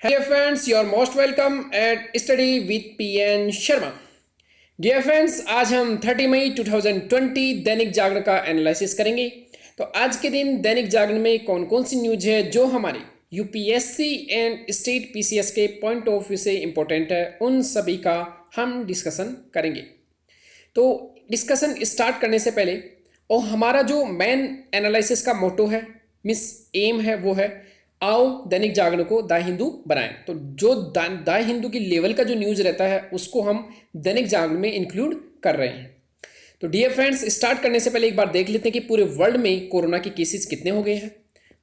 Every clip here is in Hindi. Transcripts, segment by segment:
Dear friends, you are most welcome at Study with PN Sharma. Dear friends, आज हम 30 मई 2020 दैनिक जागरण का एनालिसिस करेंगे। तो आज के दिन दैनिक जागरण में कौन कौन सी न्यूज है जो हमारे यूपीएससी एंड स्टेट पीसीएस के पॉइंट ऑफ व्यू से इंपॉर्टेंट है, उन सभी का हम डिस्कशन करेंगे। तो डिस्कशन स्टार्ट करने से पहले और हमारा जो मेन एनालिसिस का मोटो है, मिस एम है, वो है आओ दैनिक जागरण को द हिंदू बनाएं। तो जो द हिंदू की लेवल का जो न्यूज़ रहता है उसको हम दैनिक जागरण में इंक्लूड कर रहे हैं। तो डियर फ्रेंड्स, स्टार्ट करने से पहले एक बार देख लेते हैं कि पूरे वर्ल्ड में कोरोना के केसेस कितने हो गए हैं।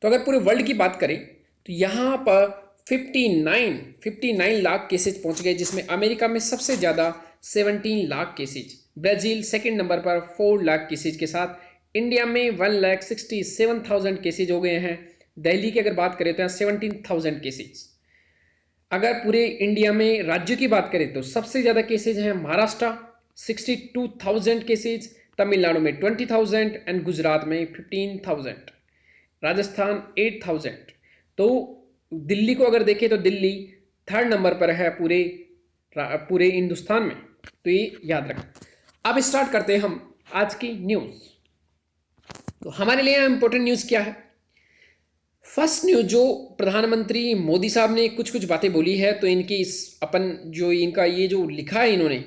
तो अगर पूरे वर्ल्ड की बात करें तो यहाँ पर 59 लाख केसेज पहुंच गए, जिसमें अमेरिका में सबसे ज़्यादा 17 lakh cases, Brazil second number पर 4 लाख केसेज के साथ, इंडिया में 1,67,000 केसेज हो गए हैं। दिल्ली की अगर बात करें तो यहाँ 17,000 केसेज। अगर पूरे इंडिया में राज्यों की बात करें तो सबसे ज़्यादा केसेज हैं महाराष्ट्र 62,000 केसेज, तमिलनाडु में 20,000 एंड गुजरात में 15,000, राजस्थान 8,000। तो दिल्ली को अगर देखें तो दिल्ली थर्ड नंबर पर है पूरे हिंदुस्तान में। तो ये याद रखें। अब स्टार्ट करते हैं हम आज की न्यूज़। तो हमारे लिए इंपॉर्टेंट न्यूज़ क्या है? फर्स्ट न्यूज, जो प्रधानमंत्री मोदी साहब ने कुछ कुछ बातें बोली है, तो इनकी इनका ये जो लिखा है इन्होंने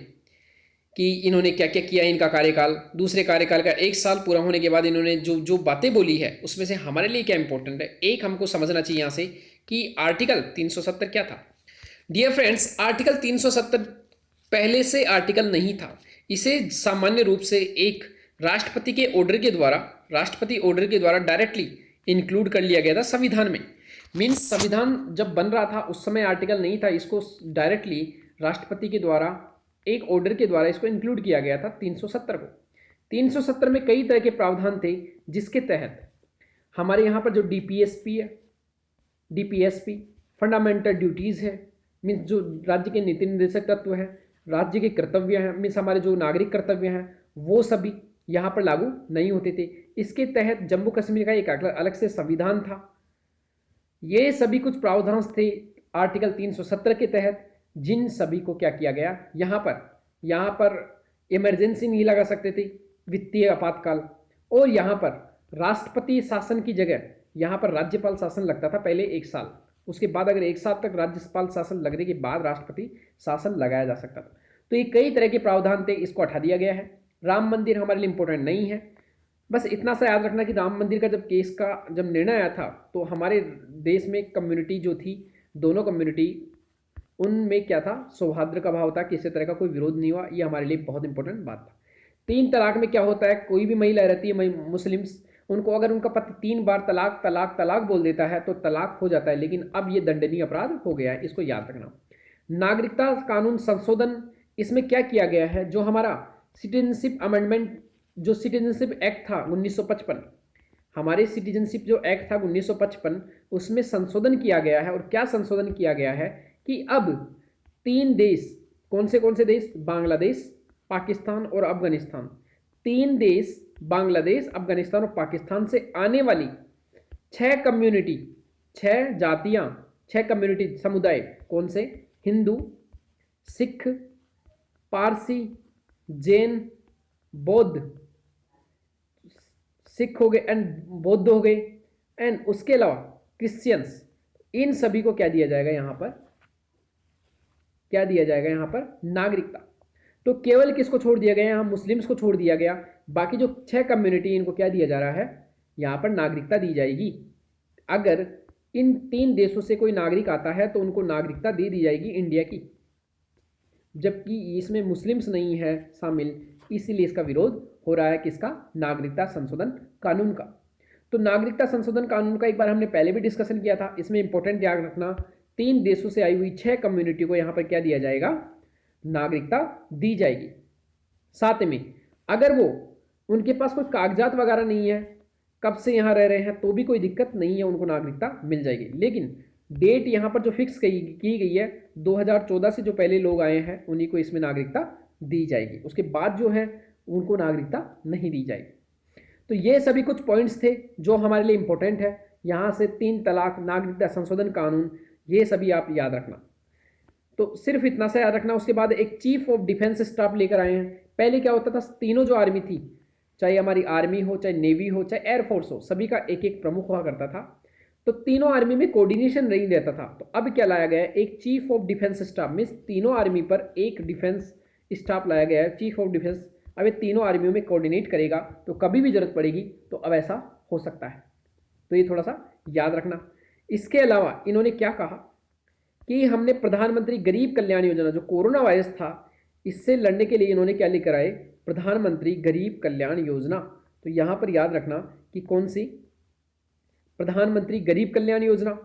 कि इन्होंने क्या क्या किया, इनका कार्यकाल, दूसरे कार्यकाल का 1 साल पूरा होने के बाद इन्होंने जो जो बातें बोली है उसमें से हमारे लिए क्या इंपॉर्टेंट है, एक हमको समझना चाहिए यहाँ से कि आर्टिकल 370 क्या था। डियर फ्रेंड्स, आर्टिकल 370 पहले से आर्टिकल नहीं था। इसे सामान्य रूप से एक राष्ट्रपति ऑर्डर के द्वारा डायरेक्टली इंक्लूड कर लिया गया था संविधान में। मीन्स संविधान जब बन रहा था उस समय आर्टिकल नहीं था, इसको डायरेक्टली राष्ट्रपति के द्वारा एक ऑर्डर के द्वारा इसको इंक्लूड किया गया था 370 को। 370 में कई तरह के प्रावधान थे, जिसके तहत हमारे यहाँ पर जो डीपीएसपी फंडामेंटल ड्यूटीज़ है, मीन्स जो राज्य के नीति निर्देशक तत्व हैं, राज्य के कर्तव्य हैं, मीन्स हमारे जो नागरिक कर्तव्य हैं, वो सभी यहाँ पर लागू नहीं होते थे। इसके तहत जम्मू कश्मीर का एक अलग से संविधान था। ये सभी कुछ प्रावधान थे आर्टिकल 370 के तहत, जिन सभी को क्या किया गया, यहाँ पर इमरजेंसी नहीं लगा सकते थे, वित्तीय आपातकाल, और यहाँ पर राष्ट्रपति शासन की जगह यहाँ पर राज्यपाल शासन लगता था पहले 1 साल। उसके बाद अगर 1 साल तक राज्यपाल शासन लगने के बाद राष्ट्रपति शासन लगाया जा सकता था। तो ये कई तरह के प्रावधान थे, इसको हटा दिया गया है। राम मंदिर हमारे लिए इंपॉर्टेंट नहीं है। बस इतना सा याद रखना कि राम मंदिर का जब निर्णय आया था तो हमारे देश में कम्युनिटी जो थी, दोनों कम्युनिटी, उनमें क्या था, सौहार्द का भाव था, किसी तरह का कोई विरोध नहीं हुआ। ये हमारे लिए बहुत इंपॉर्टेंट बात था। 3 तलाक में क्या होता है, कोई भी महिला रहती है मुस्लिम्स, उनको अगर उनका पति 3 बार तलाक तलाक तलाक बोल देता है तो तलाक हो जाता है, लेकिन अब ये दंडनीय अपराध हो गया है, इसको याद रखना। नागरिकता कानून संशोधन, इसमें क्या किया गया है, जो हमारा सिटीजनशिप अमेंडमेंट, जो सिटीजनशिप एक्ट था 1955, हमारे सिटीजनशिप जो एक्ट था 1955, उसमें संशोधन किया गया है। और क्या संशोधन किया गया है कि अब 3 देश, कौन से देश, बांग्लादेश, पाकिस्तान और अफगानिस्तान, 3 देश, बांग्लादेश, अफगानिस्तान और पाकिस्तान से आने वाली 6 कम्युनिटी, 6 जातियां, 6 कम्युनिटी समुदाय, कौन से, हिंदू, सिख, पारसी, जैन, बौद्ध, सिख हो गए एंड बौद्ध हो गए, एंड उसके अलावा क्रिश्चियंस, इन सभी को क्या दिया जाएगा यहाँ पर, नागरिकता। तो केवल किसको छोड़ दिया गया, यहाँ मुस्लिम्स को छोड़ दिया गया। बाकी जो 6 कम्युनिटी, इनको क्या दिया जा रहा है, यहाँ पर नागरिकता दी जाएगी। अगर इन 3 देशों से कोई नागरिक आता है तो उनको नागरिकता दे दी जाएगी इंडिया की, जबकि इसमें मुस्लिम्स नहीं है शामिल, इसीलिए इसका विरोध हो रहा है, किसका, नागरिकता संशोधन कानून का। तो नागरिकता संशोधन कानून का एक बार हमने पहले भी डिस्कशन किया था। इसमें इंपॉर्टेंट याद रखना, 3 देशों से आई हुई 6 कम्युनिटी को यहाँ पर क्या दिया जाएगा, नागरिकता दी जाएगी। साथ में अगर वो, उनके पास कोई कागजात वगैरह नहीं है, कब से यहाँ रह रहे हैं, तो भी कोई दिक्कत नहीं है, उनको नागरिकता मिल जाएगी। लेकिन डेट यहाँ पर जो फिक्स की गई है, 2014 से जो पहले लोग आए हैं उन्हीं को इसमें नागरिकता दी जाएगी। उसके बाद जो है उनको नागरिकता नहीं दी जाएगी। तो ये सभी कुछ पॉइंट्स थे जो हमारे लिए इंपॉर्टेंट है। यहाँ से 3 तलाक, नागरिकता संशोधन कानून, ये सभी आप याद रखना। तो सिर्फ इतना सा याद रखना। उसके बाद एक चीफ ऑफ डिफेंस स्टाफ लेकर आए हैं। पहले क्या होता था, तीनों जो आर्मी थी, चाहे हमारी आर्मी हो, चाहे नेवी हो, चाहे एयरफोर्स हो, सभी का एक एक प्रमुख हुआ करता था। तो तीनों आर्मी में कोऑर्डिनेशन नहीं रहता था। तो अब क्या लाया गया है, एक chief of defence staff, means तीनों आर्मी पर एक डिफेंस स्टाफ लाया गया है, चीफ ऑफ डिफेंस। अब ये तीनों आर्मियों में कोऑर्डिनेट करेगा, तो कभी भी जरूरत पड़ेगी तो अब ऐसा हो सकता है। तो ये थोड़ा सा याद रखना। इसके अलावा इन्होंने क्या कहा कि हमने प्रधानमंत्री गरीब कल्याण योजना, जो कोरोना वायरस था, इससे लड़ने के लिए इन्होंने क्या लेकर आए, प्रधानमंत्री गरीब कल्याण योजना। तो यहां पर याद रखना कि कौन सी, प्रधानमंत्री गरीब कल्याण योजना,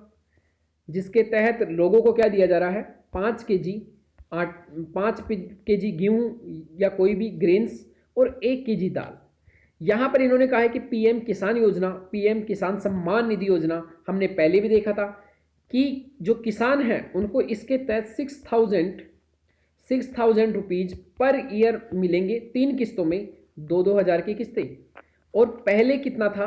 जिसके तहत लोगों को क्या दिया जा रहा है, 5 kg आट 5 kg गेहूं या कोई भी ग्रेन्स और 1 kg दाल। यहां पर इन्होंने कहा है कि पीएम किसान योजना, पीएम किसान सम्मान निधि योजना, हमने पहले भी देखा था कि जो किसान हैं उनको इसके तहत 6,000 रुपीज पर ईयर मिलेंगे, 3 किस्तों में, 2-2 हज़ार की किस्तें। और पहले कितना था,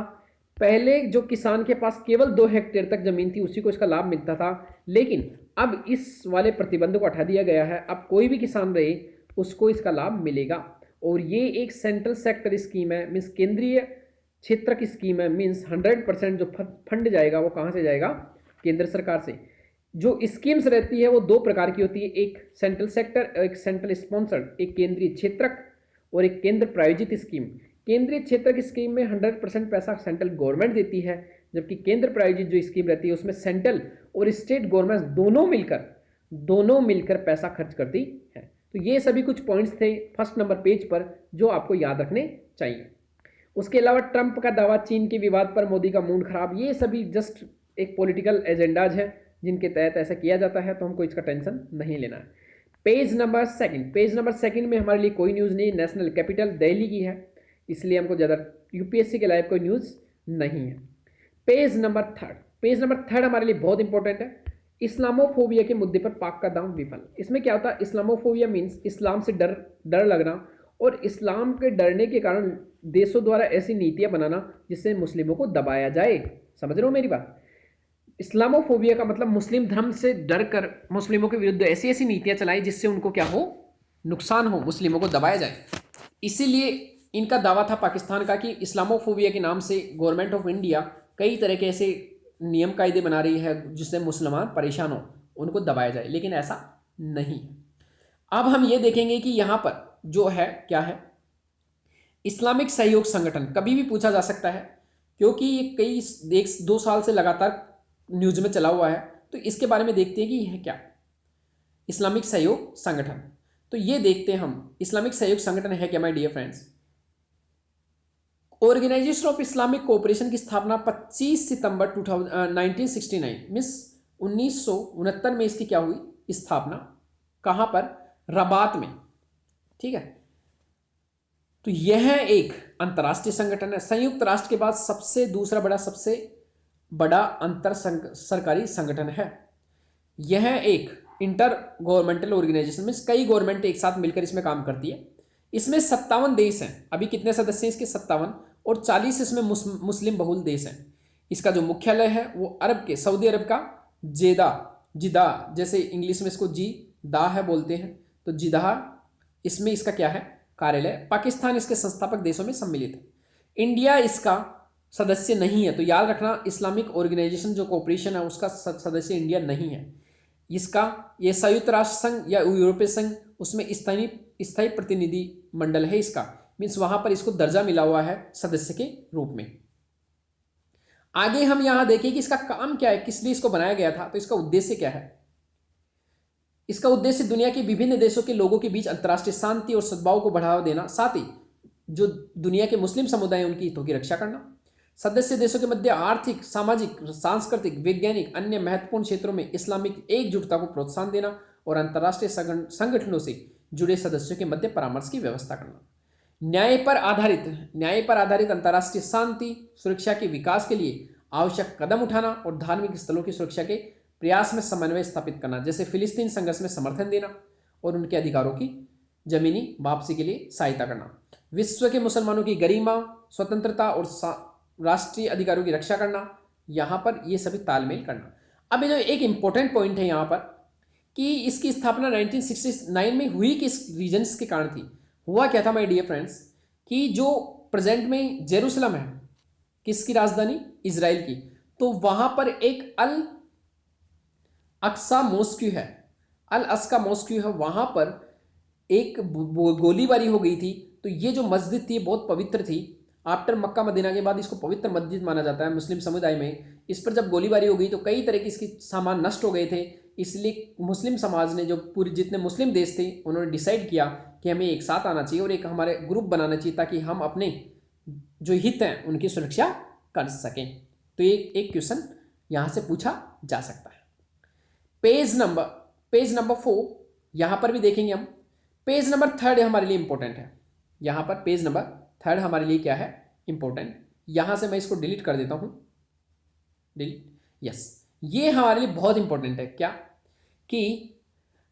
पहले जो किसान के पास केवल 2 हेक्टेयर तक जमीन थी उसी को इसका लाभ मिलता था। लेकिन अब इस वाले प्रतिबंध को हटा दिया गया है, अब कोई भी किसान रहे उसको इसका लाभ मिलेगा। और ये एक सेंट्रल सेक्टर स्कीम है, मीन्स केंद्रीय क्षेत्र की स्कीम है। मीन्स 100% जो फंड जाएगा वो कहाँ से जाएगा, केंद्र सरकार से। जो स्कीम्स रहती है वो 2 प्रकार की होती है, एक सेंट्रल सेक्टर, एक सेंट्रल स्पॉन्सर्ड, एक केंद्रीय क्षेत्रक और एक केंद्र प्रायोजित स्कीम। केंद्रीय क्षेत्र की स्कीम में 100% पैसा सेंट्रल गवर्नमेंट देती है, जबकि केंद्र प्रायोजित जो स्कीम रहती है उसमें सेंट्रल और स्टेट गवर्नमेंट दोनों मिलकर पैसा खर्च करती है। तो ये सभी कुछ पॉइंट्स थे फर्स्ट नंबर पेज पर जो आपको याद रखने चाहिए। उसके अलावा ट्रंप का दावा, चीन के विवाद पर मोदी का मूड खराब, ये सभी जस्ट एक पॉलिटिकल एजेंडाज है जिनके तहत ऐसा किया जाता है, तो हमको इसका टेंशन नहीं लेना है। पेज नंबर सेकंड में हमारे लिए कोई न्यूज़ नहीं, नेशनल कैपिटल दिल्ली की है, इसलिए हमको ज़्यादा यूपीएससी के लायक कोई न्यूज़ नहीं है। पेज नंबर थर्ड हमारे लिए बहुत इंपॉर्टेंट है। इस्लामोफोबिया के मुद्दे पर पाक का दांव विफल। इसमें क्या होता है, इस्लामोफोबिया मीन्स इस्लाम से डर लगना, और इस्लाम के डरने के कारण देशों द्वारा ऐसी नीतियां बनाना जिससे मुस्लिमों को दबाया जाए। समझ रहे हो मेरी बात। इस्लामोफोबिया का मतलब मुस्लिम धर्म से डर कर मुस्लिमों के विरुद्ध ऐसी ऐसी नीतियां चलाएं जिससे उनको क्या हो, नुकसान हो, मुस्लिमों को दबाया जाए। इसीलिए इनका दावा था पाकिस्तान का कि इस्लामोफोबिया के नाम से गवर्नमेंट ऑफ इंडिया कई तरह के ऐसे नियम कायदे बना रही है जिससे मुसलमान परेशान हो, उनको दबाया जाए, लेकिन ऐसा नहीं। अब हम ये देखेंगे कि यहां पर जो है क्या है, इस्लामिक सहयोग संगठन कभी भी पूछा जा सकता है, क्योंकि ये कई 1-2 साल से लगातार न्यूज में चला हुआ है। तो इसके बारे में देखते हैं कि यह क्या, इस्लामिक सहयोग संगठन। तो ये देखते हैं हम, इस्लामिक सहयोग संगठन है क्या my dear friends. Organisation of Islamic cooperation की स्थापना 25 सितंबर 1969 मीन्स 1969 में इसकी क्या हुई स्थापना, कहां पर, रबात में। ठीक है, तो यह एक अंतर्राष्ट्रीय संगठन है, संयुक्त राष्ट्र के बाद सबसे बड़ा अंतर सरकारी संगठन है। यह एक इंटर गवर्नमेंटल ऑर्गेनाइजेशन में कई गवर्नमेंट एक साथ मिलकर इसमें काम करती है। इसमें 57 देश हैं, अभी कितने सदस्य हैं इसके, 57, और 40 इसमें मुस्लिम बहुल देश हैं। इसका जो मुख्यालय है वो अरब के, सऊदी अरब का जिदा, जैसे इंग्लिश में इसको दा है बोलते हैं, तो जिदा, इसमें इसका क्या है कार्यालय। पाकिस्तान इसके संस्थापक देशों में सम्मिलित है। इंडिया इसका सदस्य नहीं है, तो याद रखना इस्लामिक ऑर्गेनाइजेशन जो कोऑपरेशन है उसका सदस्य इंडिया नहीं है। इसका ये संयुक्त राष्ट्र संघ या यूरोपीय संघ उसमें स्थायी प्रतिनिधि मंडल है इसका, मीन्स वहां पर इसको दर्जा मिला हुआ है सदस्य के रूप में। आगे हम यहां देखें कि इसका काम क्या है, किस लिए इसको बनाया गया था। तो इसका उद्देश्य क्या है, इसका उद्देश्य दुनिया के विभिन्न देशों के लोगों के बीच अंतर्राष्ट्रीय शांति और सद्भाव को बढ़ावा देना, साथ ही जो दुनिया के मुस्लिम समुदाय हैं उनकी हितों की रक्षा करना, सदस्य देशों के मध्य आर्थिक, सामाजिक, सांस्कृतिक, वैज्ञानिक अन्य महत्वपूर्ण क्षेत्रों में इस्लामिक एकजुटता को प्रोत्साहन देना और अंतर्राष्ट्रीय संगठनों से जुड़े सदस्यों के मध्य परामर्श की व्यवस्था करना। न्याय पर आधारित अंतर्राष्ट्रीय शांति सुरक्षा के विकास के लिए आवश्यक कदम उठाना और धार्मिक स्थलों की सुरक्षा के प्रयास में समन्वय स्थापित करना, जैसे फिलिस्तीन संघर्ष में समर्थन देना और उनके अधिकारों की जमीनी वापसी के लिए सहायता करना, विश्व के मुसलमानों की गरिमा, स्वतंत्रता और राष्ट्रीय अधिकारों की रक्षा करना, यहां पर ये सभी तालमेल करना। अब ये जो एक इंपॉर्टेंट पॉइंट है यहाँ पर कि इसकी स्थापना 1969 में हुई किस रीजन्स के कारण थी। हुआ क्या था माय डियर फ्रेंड्स कि जो प्रेजेंट में जेरूसलम है किसकी राजधानी, इजराइल की, तो वहां पर एक अल अक्सा मॉस्क्यू है, अल अस्का मॉस्क्यू है, वहां पर एक गोलीबारी हो गई थी। तो ये जो मस्जिद थी बहुत पवित्र थी, आफ्टर मक्का मदीना के बाद इसको पवित्र मस्जिद माना जाता है मुस्लिम समुदाय में। इस पर जब गोलीबारी हो गई तो कई तरह के इसके सामान नष्ट हो गए थे, इसलिए मुस्लिम समाज ने, जो पूरे जितने मुस्लिम देश थे, उन्होंने डिसाइड किया कि हमें एक साथ आना चाहिए और एक हमारे ग्रुप बनाना चाहिए ताकि हम अपने जो हित हैं उनकी सुरक्षा कर सकें। तो ये एक क्वेश्चन यहाँ से पूछा जा सकता है। पेज नंबर 4 यहाँ पर भी देखेंगे हम। पेज नंबर 3 हमारे लिए इंपॉर्टेंट है। यहाँ पर पेज नंबर 3 हमारे लिए क्या है, इंपॉर्टेंट। यहाँ से मैं इसको डिलीट कर देता हूँ, डिलीट, यस। ये हमारे लिए बहुत इंपॉर्टेंट है क्या, कि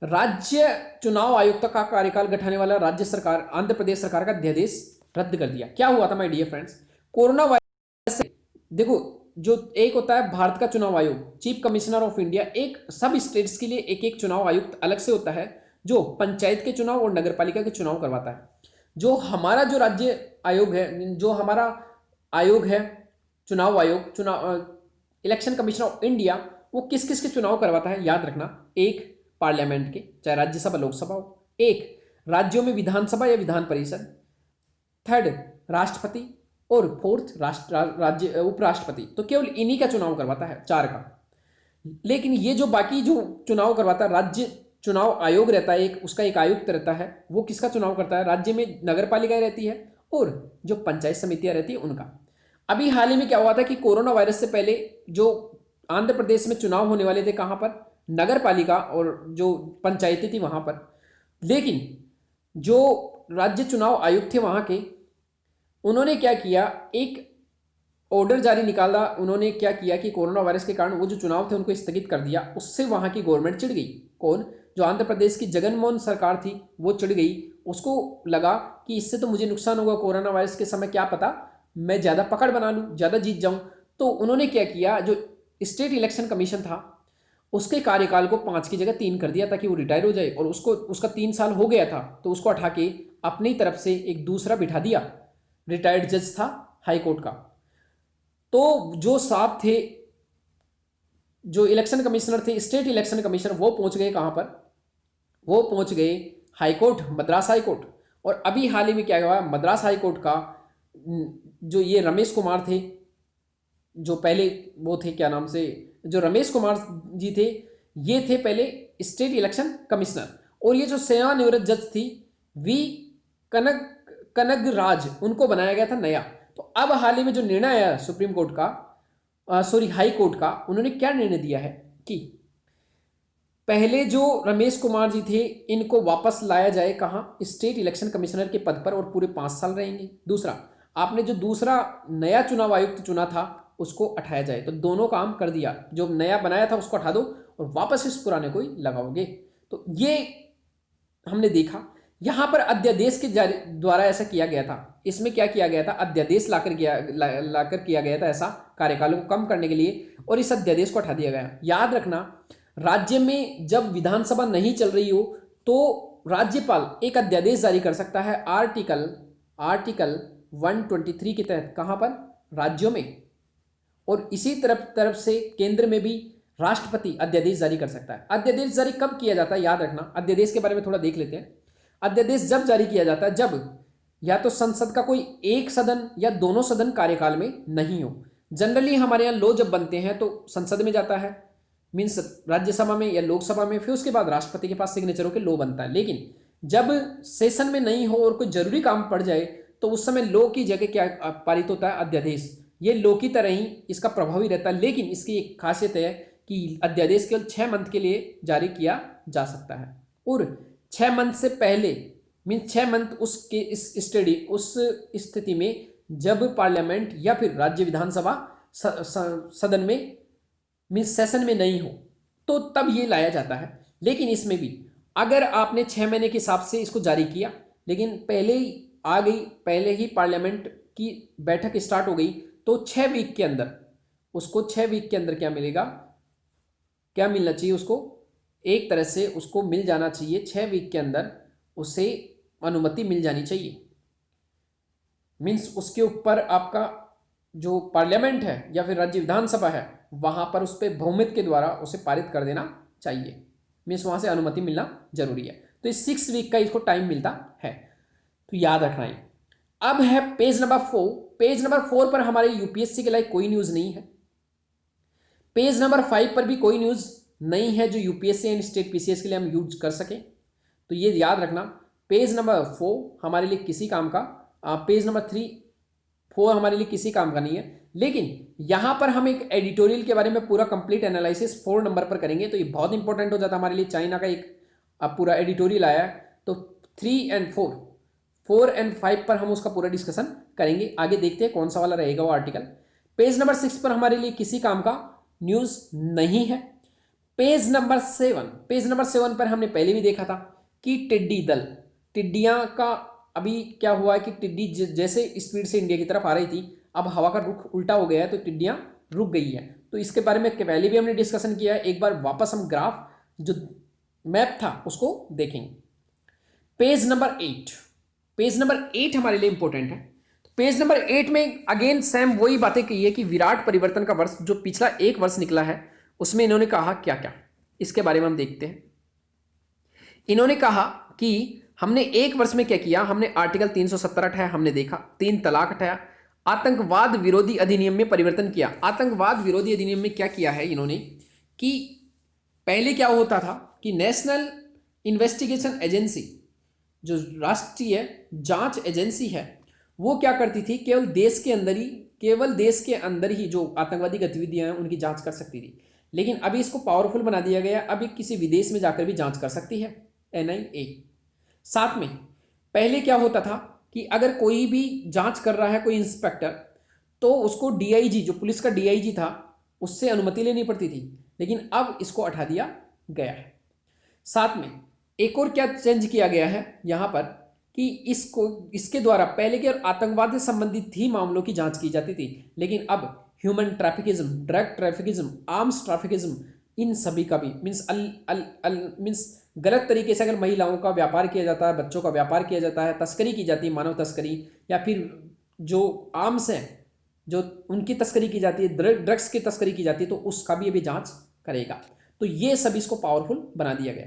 राज्य चुनाव आयुक्त का कार्यकाल घटाने वाला राज्य सरकार, आंध्र प्रदेश सरकार का अध्यादेश रद्द कर दिया। क्या हुआ था my dear friends, corona virus से, देखो जो एक होता है भारत का चुनाव आयोग, चीफ कमिश्नर ऑफ इंडिया, एक सब स्टेट्स के लिए एक एक चुनाव आयुक्त अलग से होता है जो पंचायत के चुनाव और नगर पालिका के चुनाव करवाता है। जो हमारा जो राज्य आयोग है, जो हमारा आयोग है चुनाव आयोग, चुनाव इलेक्शन कमीशन ऑफ इंडिया, वो किस किस के चुनाव करवाता है याद रखना। एक पार्लियामेंट के, चाहे राज्यसभा लोकसभा हो, एक राज्यों में विधानसभा या विधान परिषद, थर्ड राष्ट्रपति, और फोर्थ राज्य उपराष्ट्रपति। तो केवल इन्हीं का चुनाव करवाता है, चार का। लेकिन ये जो बाकी जो चुनाव करवाता है, राज्य चुनाव आयोग रहता है एक, उसका एक आयुक्त रहता है, वो किसका चुनाव करता है, राज्य में नगर पालिकाएं रहती है और जो पंचायत समितियां रहती है उनका। अभी हाल ही में क्या हुआ था कि कोरोना वायरस से पहले जो आंध्र प्रदेश में चुनाव होने वाले थे, कहां पर, नगर पालिका और जो पंचायतें थी वहां पर। लेकिन जो राज्य चुनाव आयुक्त थे वहां के, उन्होंने क्या किया, एक ऑर्डर जारी निकाला। उन्होंने क्या किया कि कोरोना वायरस के कारण वो जो चुनाव थे उनको स्थगित कर दिया। उससे वहां की गवर्नमेंट चिढ़ गई। कौन, जो आंध्र प्रदेश की जगनमोहन सरकार थी वो चिढ़ गई। उसको लगा कि इससे तो मुझे नुकसान होगा, कोरोना वायरस के समय क्या पता मैं ज़्यादा पकड़ बना लूँ, ज़्यादा जीत जाऊँ। तो उन्होंने क्या किया, जो स्टेट इलेक्शन कमीशन था उसके कार्यकाल को 5 की जगह 3 कर दिया ताकि वो रिटायर हो जाए। और उसको, उसका 3 साल हो गया था तो उसको हटा के अपनी तरफ से एक दूसरा बिठा दिया, रिटायर्ड जज था हाई कोर्ट का। तो जो साहब थे, जो इलेक्शन कमिश्नर थे, स्टेट इलेक्शन कमिश्नर, वो पहुंच गए कहां पर, वो पहुंच गए high court, Madras high court. और अभी हाल ही में क्या हुआ, मद्रास हाई कोर्ट का जो ये रमेश कुमार थे, जो पहले वो थे, क्या नाम से, जो रमेश कुमार जी थे, ये थे पहले स्टेट इलेक्शन कमिश्नर। और ये जो सेवानिवृत्त जज थी वी कनक कनगराज, उनको बनाया गया था नया। तो अब हाल ही में जो निर्णय आया सुप्रीम कोर्ट का, सॉरी हाई कोर्ट का, उन्होंने क्या निर्णय दिया है कि पहले जो रमेश कुमार जी थे इनको वापस लाया जाए, कहां, स्टेट इलेक्शन कमिश्नर के पद पर, और पूरे 5 साल रहेंगे। दूसरा, आपने जो दूसरा नया चुनाव आयुक्त चुना था उसको हटाया जाए। तो दोनों काम कर दिया, जो नया बनाया था उसको हटा दो और वापस इस पुराने को ही लगाओगे। तो ये हमने देखा। यहां पर अध्यादेश के द्वारा ऐसा किया गया था। इसमें क्या किया गया था, अध्यादेश लाकर किया गया था ऐसा, कार्यकालों को कम करने के लिए, और इस अध्यादेश को हटा दिया गया। याद रखना, राज्य में जब विधानसभा नहीं चल रही हो तो राज्यपाल एक अध्यादेश जारी कर सकता है, आर्टिकल 123 के तहत, कहां पर, राज्यों में। और इसी तरफ से केंद्र में भी राष्ट्रपति अध्यादेश जारी कर सकता है। अध्यादेश जारी कब किया जाता है, याद रखना, अध्यादेश के बारे में थोड़ा देख लेते हैं। अध्यादेश जब जारी किया जाता है जब या तो संसद का कोई एक सदन या दोनों सदन कार्यकाल में नहीं हो। जनरली हमारे यहाँ लॉ जब बनते हैं तो संसद में जाता है, मीन्स राज्यसभा में या लोकसभा में, फिर उसके बाद राष्ट्रपति के पास सिग्नेचर होकर लॉ बनता है। लेकिन जब सेशन में नहीं हो और कोई जरूरी काम पड़ जाए तो उस समय लॉ की जगह क्या पारित होता है, अध्यादेश। ये लॉ की तरह ही इसका प्रभाव ही रहता है। लेकिन इसकी एक खासियत है कि अध्यादेश केवल 6 मंथ के लिए जारी किया जा सकता है, और 6 मंथ से पहले, मीन 6 मंथ उसके इस स्थिति में जब पार्लियामेंट या फिर राज्य विधानसभा सदन में, मीन सेशन में नहीं हो, तो तब ये लाया जाता है। लेकिन इसमें भी अगर आपने 6 महीने के हिसाब से इसको जारी किया, लेकिन पहले ही आ गई, पहले ही पार्लियामेंट की बैठक स्टार्ट हो गई, तो 6 वीक के अंदर, उसको 6 वीक के अंदर क्या मिलेगा, क्या मिलना चाहिए उसको, एक तरह से उसको मिल जाना चाहिए 6 वीक के अंदर उसे अनुमति मिल जानी चाहिए। मीन्स उसके ऊपर आपका जो पार्लियामेंट है या फिर राज्य विधानसभा है वहां पर उस पर बहुमत के द्वारा उसे पारित कर देना चाहिए। मीन्स वहां से अनुमति मिलना जरूरी है। तो इस 6 वीक का इसको टाइम मिलता है, तो याद रखना है। अब है पेज नंबर 4। पेज नंबर 4 पर हमारे यूपीएससी के लिए कोई न्यूज नहीं है। पेज नंबर 5 पर भी कोई न्यूज नहीं है जो यूपीएससी एंड स्टेट पीसीएस के लिए हम यूज कर सकें। तो ये याद रखना, पेज नंबर 4 हमारे लिए किसी काम का, पेज नंबर 4 हमारे लिए किसी काम का नहीं है। लेकिन यहां पर हम एक एडिटोरियल के बारे में पूरा कंप्लीट एनालिसिस 4 नंबर पर करेंगे, तो ये बहुत इंपॉर्टेंट हो जाता है हमारे लिए। चाइना का एक अब पूरा एडिटोरियल आया है, तो 3 और 4 और 5 पर हम उसका पूरा डिस्कशन करेंगे। आगे देखते हैं कौन सा वाला रहेगा वो आर्टिकल। पेज नंबर 6 पर हमारे लिए किसी काम का न्यूज नहीं है। पेज नंबर 7 पर हमने पहले भी देखा था कि टिड्डी दल, टिड्डियां का अभी क्या हुआ है कि टिड्डी जैसे स्पीड से इंडिया की तरफ आ रही थी, अब हवा का रुख उल्टा हो गया है, तो टिड्डियां रुक गई है। तो इसके बारे में पहले भी हमने डिस्कशन किया है। एक बार वापस हम ग्राफ जो मैप था उसको देखेंगे। पेज नंबर 8 हमारे लिए इंपॉर्टेंट है। पेज नंबर 8 में अगेन सेम वही बातें कही है कि विराट परिवर्तन का वर्ष जो पिछला एक वर्ष निकला है उसमें इन्होंने कहा क्या क्या, इसके बारे में हम देखते हैं। इन्होंने कहा कि हमने एक वर्ष में क्या किया, हमने आर्टिकल 370 हटाया, हमने देखा 3 तलाक हटाया, आतंकवाद विरोधी अधिनियम में परिवर्तन किया। आतंकवाद विरोधी अधिनियम में क्या किया है इन्होंने कि पहले क्या होता था कि नेशनल इन्वेस्टिगेशन एजेंसी, जो राष्ट्रीय जांच एजेंसी है, वो क्या करती थी, केवल देश के अंदर ही जो आतंकवादी गतिविधियां हैं उनकी जांच कर सकती थी। लेकिन अभी इसको पावरफुल बना दिया गया, अभी किसी विदेश में जाकर भी जांच कर सकती है एनआईए। साथ में पहले क्या होता था कि अगर कोई भी जांच कर रहा है कोई इंस्पेक्टर, तो उसको डीआईजी, जो पुलिस का डीआईजी था, उससे अनुमति लेनी पड़ती थी। लेकिन अब इसको हटा दिया गया है। साथ में एक और क्या चेंज किया गया है यहां पर कि इसके द्वारा पहले के आतंकवाद से संबंधित ही मामलों की जांच की जाती थी, लेकिन अब ह्यूमन ट्रैफिकिज्म, ड्रग ट्रैफिकिज्म, आर्म्स ट्रैफिकिज्म, इन सभी का भी मीन्स गलत तरीके से अगर महिलाओं का व्यापार किया जाता है, बच्चों का व्यापार किया जाता है, तस्करी की जाती है, मानव तस्करी, या फिर जो आर्म्स हैं जो उनकी तस्करी की जाती है, ड्रग्स की तस्करी की जाती है, तो उसका भी अभी जांच करेगा। तो ये सभी इसको पावरफुल बना दिया गया।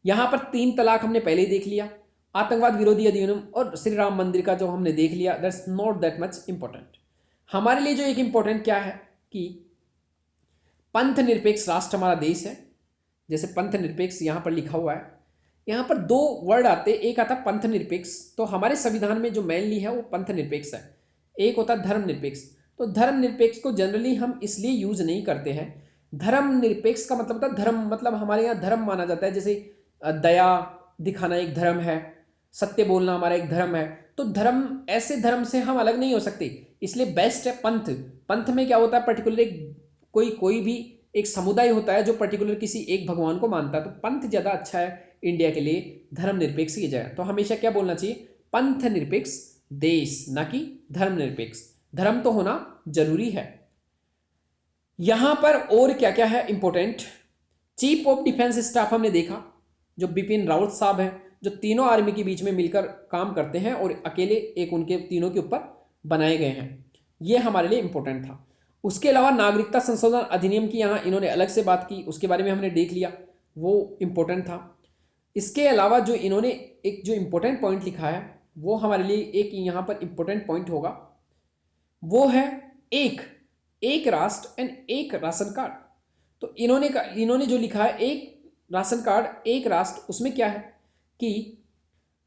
यहां पर 3 तलाक हमने पहले ही देख लिया, आतंकवाद विरोधी अधिनियम और श्री राम मंदिर का जो हमने देख लिया, that's not that much important. हमारे लिए जो एक इंपॉर्टेंट क्या है कि पंथ निरपेक्ष राष्ट्र हमारा देश है। जैसे पंथ निरपेक्ष यहां पर लिखा हुआ है, यहां पर 2 वर्ड आते, एक आता पंथ निरपेक्ष, तो हमारे संविधान में जो मेनली है वो पंथ निरपेक्ष है। एक होता धर्म निरपेक्ष। तो धर्म निरपेक्ष को जनरली हम इसलिए यूज नहीं करते हैं। धर्म निरपेक्ष का मतलब होता है धर्म, मतलब हमारे यहाँ धर्म माना जाता है, जैसे दया दिखाना एक धर्म है, सत्य बोलना हमारा एक धर्म है। तो धर्म, ऐसे धर्म से हम अलग नहीं हो सकते, इसलिए बेस्ट है पंथ। पंथ में क्या होता है, पर्टिकुलर कोई भी एक समुदाय होता है जो पर्टिकुलर किसी एक भगवान को मानता है, तो पंथ ज्यादा अच्छा है इंडिया के लिए धर्म निरपेक्ष की जगह। तो हमेशा क्या बोलना चाहिए, पंथ निरपेक्ष देश, ना कि धर्म निरपेक्ष। धर्म तो होना जरूरी है। यहां पर और क्या क्या है important, chief of defence staff हमने देखा, जो बिपिन रावत साहब हैं, जो तीनों आर्मी के बीच में मिलकर काम करते हैं और अकेले एक उनके तीनों के ऊपर बनाए गए हैं। ये हमारे लिए इंपॉर्टेंट था। उसके अलावा नागरिकता संशोधन अधिनियम की यहाँ इन्होंने अलग से बात की, उसके बारे में हमने देख लिया, वो इंपॉर्टेंट था। इसके अलावा जो इन्होंने एक जो इंपॉर्टेंट पॉइंट लिखा है वो हमारे लिए एक यहाँ पर इंपॉर्टेंट पॉइंट होगा, वो है एक राष्ट्र एंड एक राशन कार्ड। तो इन्होंने जो लिखा है एक राशन कार्ड एक राष्ट्र, उसमें क्या है कि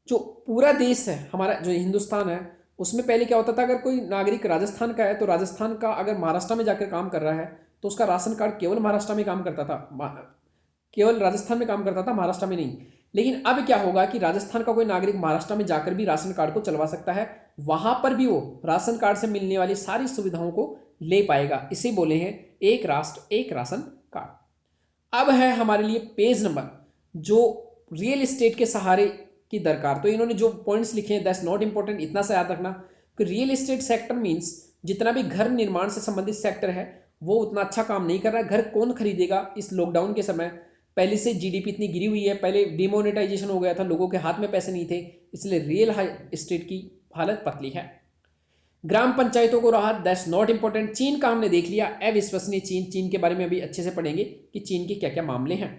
जो पूरा देश है हमारा, जो हिंदुस्तान है, उसमें पहले क्या होता था, अगर कोई नागरिक राजस्थान का है तो राजस्थान का अगर महाराष्ट्र में जाकर काम कर रहा है तो उसका राशन कार्ड केवल महाराष्ट्र में काम करता था, केवल राजस्थान में काम करता था, महाराष्ट्र में नहीं। लेकिन अब क्या होगा कि राजस्थान का कोई नागरिक महाराष्ट्र में जाकर भी राशन कार्ड को चलवा सकता है, वहां पर भी वो राशन कार्ड से मिलने वाली सारी सुविधाओं को ले पाएगा। इसे बोले हैं एक राष्ट्र एक राशन कार्ड। अब है हमारे लिए पेज नंबर, जो रियल एस्टेट के सहारे की दरकार। तो इन्होंने जो पॉइंट्स लिखे हैं दैट्स नॉट इंपॉर्टेंट, इतना सा याद रखना कि रियल एस्टेट सेक्टर मींस जितना भी घर निर्माण से संबंधित सेक्टर है वो उतना अच्छा काम नहीं कर रहा है। घर कौन खरीदेगा इस लॉकडाउन के समय? पहले से जीडीपी इतनी गिरी हुई है, पहले डिमोनेटाइजेशन हो गया था, लोगों के हाथ में पैसे नहीं थे, इसलिए रियल एस्टेट की हालत पतली है। ग्राम पंचायतों को राहत, दैट्स नॉट इंपॉर्टेंट। चीन का हमने देख लिया, अविश्वसनीय चीन। चीन के बारे में अभी अच्छे से पढ़ेंगे कि चीन के क्या क्या मामले हैं।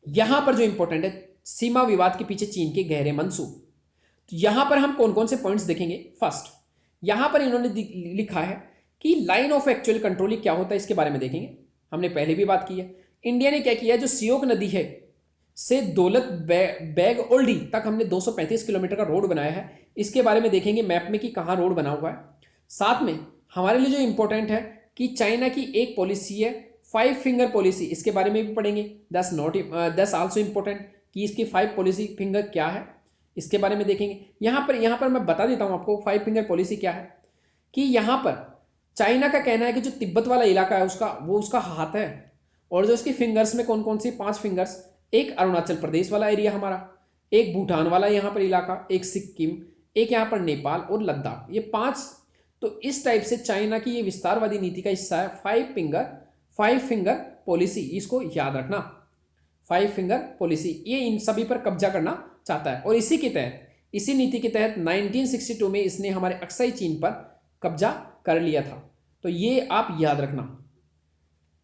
यहां पर जो इंपॉर्टेंट है, सीमा विवाद के पीछे चीन के गहरे मंसूब। तो यहां पर हम कौन कौन से पॉइंट्स देखेंगे? फर्स्ट, यहां पर इन्होंने लिखा है कि लाइन ऑफ एक्चुअल कंट्रोल क्या होता है, इसके बारे में देखेंगे। हमने पहले भी बात की है। इंडिया ने क्या किया, जो सियोक नदी है से दौलत बैग ओल्डी तक हमने 235 किलोमीटर का रोड बनाया है। इसके बारे में देखेंगे मैप में कि कहाँ रोड बना हुआ है। साथ में हमारे लिए जो इंपॉर्टेंट है कि चाइना की एक पॉलिसी है 5 फिंगर पॉलिसी, इसके बारे में भी पढ़ेंगे। दैट्स आल्सो इंपॉर्टेंट कि इसकी 5 पॉलिसी फिंगर क्या है, इसके बारे में देखेंगे। यहाँ पर मैं बता देता हूँ आपको 5 फिंगर पॉलिसी क्या है। कि यहाँ पर चाइना का कहना है कि जो तिब्बत वाला इलाका है उसका हाथ है, और जो इसकी फिंगर्स में कौन कौन सी 5 फिंगर्स, एक अरुणाचल प्रदेश वाला एरिया हमारा, एक भूटान वाला यहाँ पर इलाका, एक सिक्किम, एक यहाँ पर नेपाल और लद्दाख, ये 5। तो इस टाइप से चाइना की ये विस्तारवादी नीति का हिस्सा है 5 फिंगर पॉलिसी, इसको याद रखना। 5 फिंगर पॉलिसी ये इन सभी पर कब्जा करना चाहता है, और इसी नीति के तहत 1962 में इसने हमारे अक्साई चीन पर कब्जा कर लिया था। तो ये आप याद रखना।